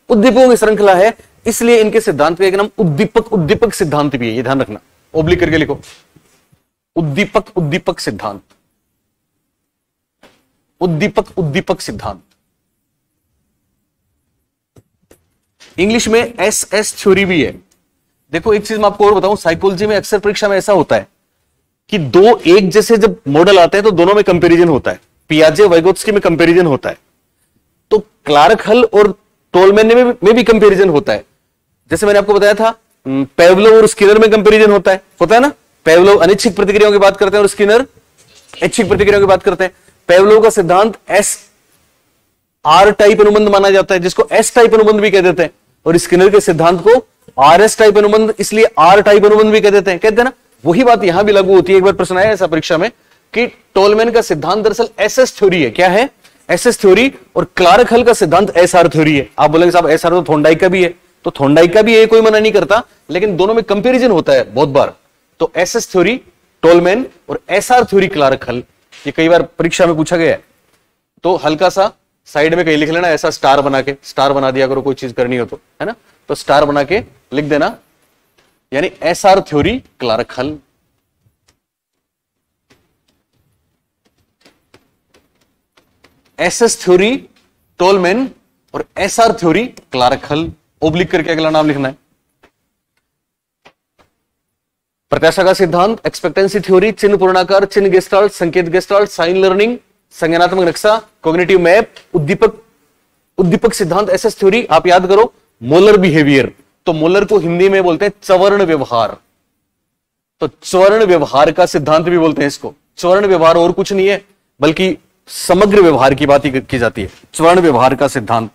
उद्दीपकों की श्रृंखला है। इसलिए इनके सिद्धांत का एक नाम उद्दीपक सिद्धांत भी है। ये ध्यान रखना, ओब्लिक करके लिखो, उद्दीपक सिद्धांत। उद्दीपक सिद्धांत। इंग्लिश में SS थ्योरी भी है। देखो एक चीज मैं आपको और बताऊं, साइकोलॉजी में अक्सर परीक्षा में ऐसा होता है कि दो एक जैसे जब मॉडल आते हैं तो दोनों में कंपैरिजन होता है। पियाजे वाइगोत्स्की में कंपैरिजन होता है, तो क्लार्क हल और टोलमैन में भी कंपैरिजन होता है। जैसे मैंने आपको बताया था, पेवलोव और स्किनर में कंपैरिजन होता है ना। पेवलोव अनिच्छिक प्रतिक्रियाओं की बात करते हैं और स्किनर ऐच्छिक प्रतिक्रियाओं की बात करते हैं। पेवलोव का सिद्धांत SR टाइप अनुबंध माना जाता है, जिसको S टाइप अनुबंध भी कह देते हैं। और स्किनर के सिद्धांत को RS टाइप अनुबंध, इसलिए R टाइप अनुबंध भी कह देते हैं। कहते हैं ना, वही बात यहां भी लागू होती है। एक बार प्रश्न आया ऐसा परीक्षा में कि टोलमैन का सिद्धांत दरअसल एसएस थ्योरी है। क्या है? SS theory. और क्लार्क हल का सिद्धांत एसआर थ्योरी है। आप बोलेंगे साहब एसआर तो थॉर्नडाइक का भी है, तो थॉर्नडाइक का भी है, कोई मना नहीं करता, लेकिन दोनों में कंपैरिजन होता है बहुत बार। तो एसएस थ्योरी टोलमैन और एसआर थ्योरी क्लार्क हल, ये कई बार परीक्षा में पूछा गया है। तो हल्का सा साइड में कहीं लिख लेना, ऐसा स्टार बना के, स्टार बना दिया करो कोई चीज करनी हो तो, है ना, तो स्टार बना के लिख देना, यानी एसआर थ्योरी क्लार्क हल। एसएस थ्योरी टोलमैन और एसआर थ्योरी क्लार्क हल। ओब्लिक करके अगला नाम लिखना है। प्रत्याशा का सिद्धांत, एक्सपेक्टेंसी थ्योरी, चिन्ह पूर्णाकार, चिन्ह गेस्टाल्ट, संकेत गेस्टाल्ट, साइन लर्निंग, संज्ञानात्मक नक्शा, कॉग्निटिव मैप, उद्दीपक सिद्धांत, एसएस थ्योरी। आप याद करो मोलर बिहेवियर, तो मोलर को हिंदी में बोलते हैं चवर्ण व्यवहार, तो चवर्ण व्यवहार का सिद्धांत भी बोलते हैं इसको। चवर्ण व्यवहार और कुछ नहीं है बल्कि समग्र व्यवहार की बात की जाती है, चवर्ण व्यवहार का सिद्धांत।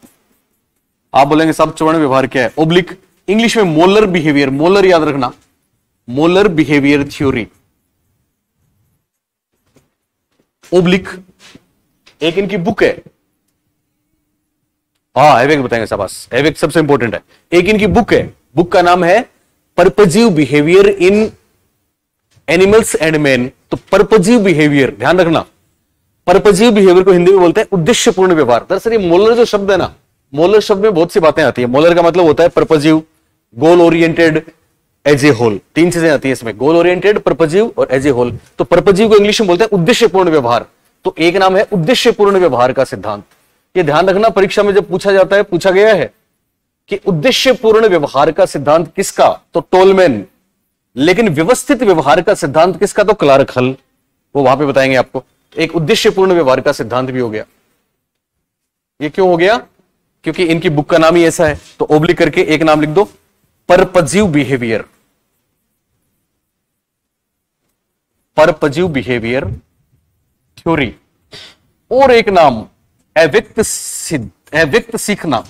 आप बोलेंगे साहब चवर्ण व्यवहार क्या है? ओब्लिक इंग्लिश में मोलर बिहेवियर, मोलर याद रखना, मोलर बिहेवियर थ्योरी। ओब्लिक एक इनकी बुक है, हाँ एवेक बताएंगे शाबाश, एवेक सबसे इंपॉर्टेंट है। एक इनकी बुक है, बुक का नाम है purposive behaviour in animals and man. तो परपजीव बिहेवियर ध्यान रखना, परपजीव बिहेवियर को हिंदी में बोलते हैं उद्देश्यपूर्ण व्यवहार। दरअसल ये मोलर जो शब्द है ना, मोलर शब्द में बहुत सी बातें आती है। मोलर का मतलब होता है purposive, goal oriented, as a whole, तीन चीजें आती है इसमें, गोल ओरिएंटेड, परपजीव और एज ए होल। तो परपजीव को इंग्लिश में बोलते हैं उद्देश्यपूर्ण व्यवहार, तो एक नाम है उद्देश्यपूर्ण व्यवहार का सिद्धांत। ये ध्यान रखना, परीक्षा में जब पूछा जाता है, पूछा गया है कि उद्देश्यपूर्ण व्यवहार का सिद्धांत किसका, तो टोलमैन, लेकिन व्यवस्थित व्यवहार का सिद्धांत किसका, तो क्लार्क हल, वो वहां पे बताएंगे आपको। एक उद्देश्यपूर्ण व्यवहार का सिद्धांत भी हो गया। ये क्यों हो गया? क्योंकि इनकी बुक का नाम ही ऐसा है। तो ओब्लिक करके एक नाम लिख दो, परपजीव बिहेवियर, परपजीव बिहेवियर थ्योरी। और एक नाम अव्यक्त सीखना,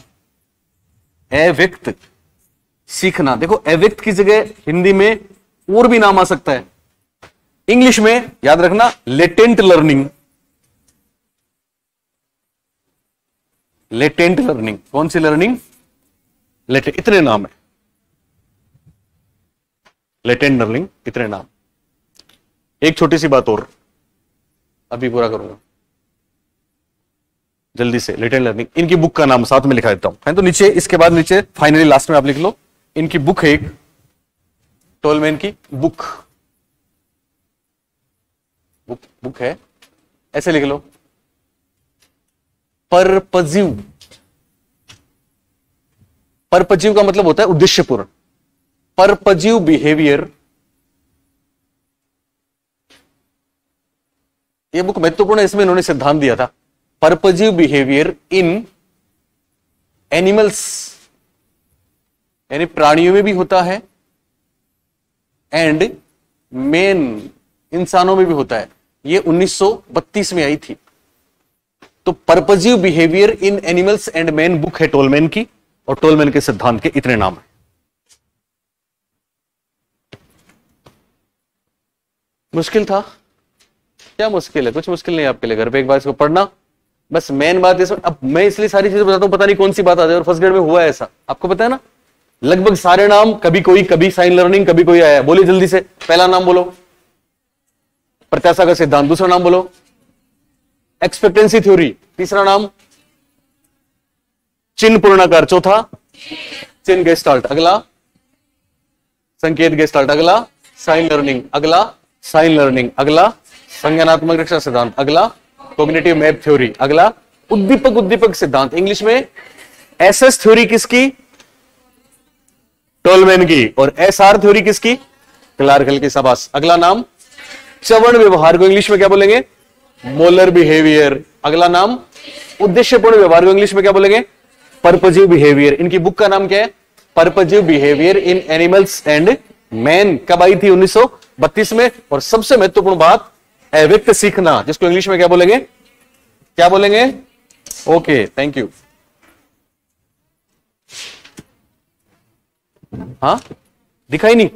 अव्यक्त सीखना। देखो अव्यक्त की जगह हिंदी में और भी नाम आ सकता है, इंग्लिश में याद रखना लेटेंट लर्निंग, लेटेंट लर्निंग। कौन सी लर्निंग? लेटेंट, इतने नाम है, लेटेंट लर्निंग, इतने नाम। एक छोटी सी बात और अभी पूरा करूंगा जल्दी से, लेटेंट लर्निंग। इनकी बुक का नाम साथ में लिखा देता हूं, है तो नीचे, इसके बाद नीचे फाइनली लास्ट में आप लिख लो, इनकी बुक है एक, टोलमैन की बुक, बुक है, ऐसे लिख लो, परपजीव। परपजीव का मतलब होता है उद्देश्यपूर्ण, परपजीव बिहेवियर। यह बुक महत्वपूर्ण है, इसमें इन्होंने सिद्धांत दिया था, परपजीव बिहेवियर इन एनिमल्स, यानी प्राणियों में भी होता है, एंड मेन, इंसानों में भी होता है। ये 1932 में आई थी। तो purposive behaviour in animals and man book है टोलमैन की, और टोलमैन के सिद्धांत के इतने नाम है। मुश्किल था? क्या मुश्किल है? कुछ मुश्किल नहीं आपके लिए, घर पे एक बार इसको पढ़ना, बस मेन बात इसमें। अब मैं इसलिए सारी चीजें बताता हूं, पता नहीं कौन सी बात आ जाए, और फर्स्ट ग्रेड में हुआ है ऐसा, आपको पता है ना, लगभग सारे नाम, कभी कोई, कभी साइन लर्निंग, कभी कोई आया। बोलिए जल्दी से, पहला नाम बोलो प्रत्याशा का सिद्धांत, दूसरा नाम बोलो एक्सपेक्टेंसी थ्योरी, तीसरा नाम चिन्ह पूर्णाकार, चौथा चिन्ह गेस्टाल्ट, अगला संकेत गेस्टाल्ट, अगला साइन लर्निंग, अगला साइन लर्निंग, अगला संज्ञानात्मक रक्षा सिद्धांत, अगला कॉग्निटिव मैप थ्योरी, अगला उद्दीपक सिद्धांत। इंग्लिश में एसएस थ्योरी किसकी? टोलमैन की। और एसआर थ्योरी किसकी? क्लार्क हल की। शाबाश। अगला नाम चवर्ण व्यवहार को इंग्लिश में क्या बोलेंगे? Molar behaviour. अगला नाम उद्देश्यपूर्ण व्यवहार को इंग्लिश में क्या बोलेंगे? परपजीव बिहेवियर। इनकी बुक का नाम क्या है? Purposive behaviour in animals and man. कब आई थी? 1932 में। और सबसे महत्वपूर्ण बात, अव्यक्त सीखना, जिसको इंग्लिश में क्या बोलेंगे? क्या बोलेंगे? Okay, thank you. हाँ, दिखाई नहीं?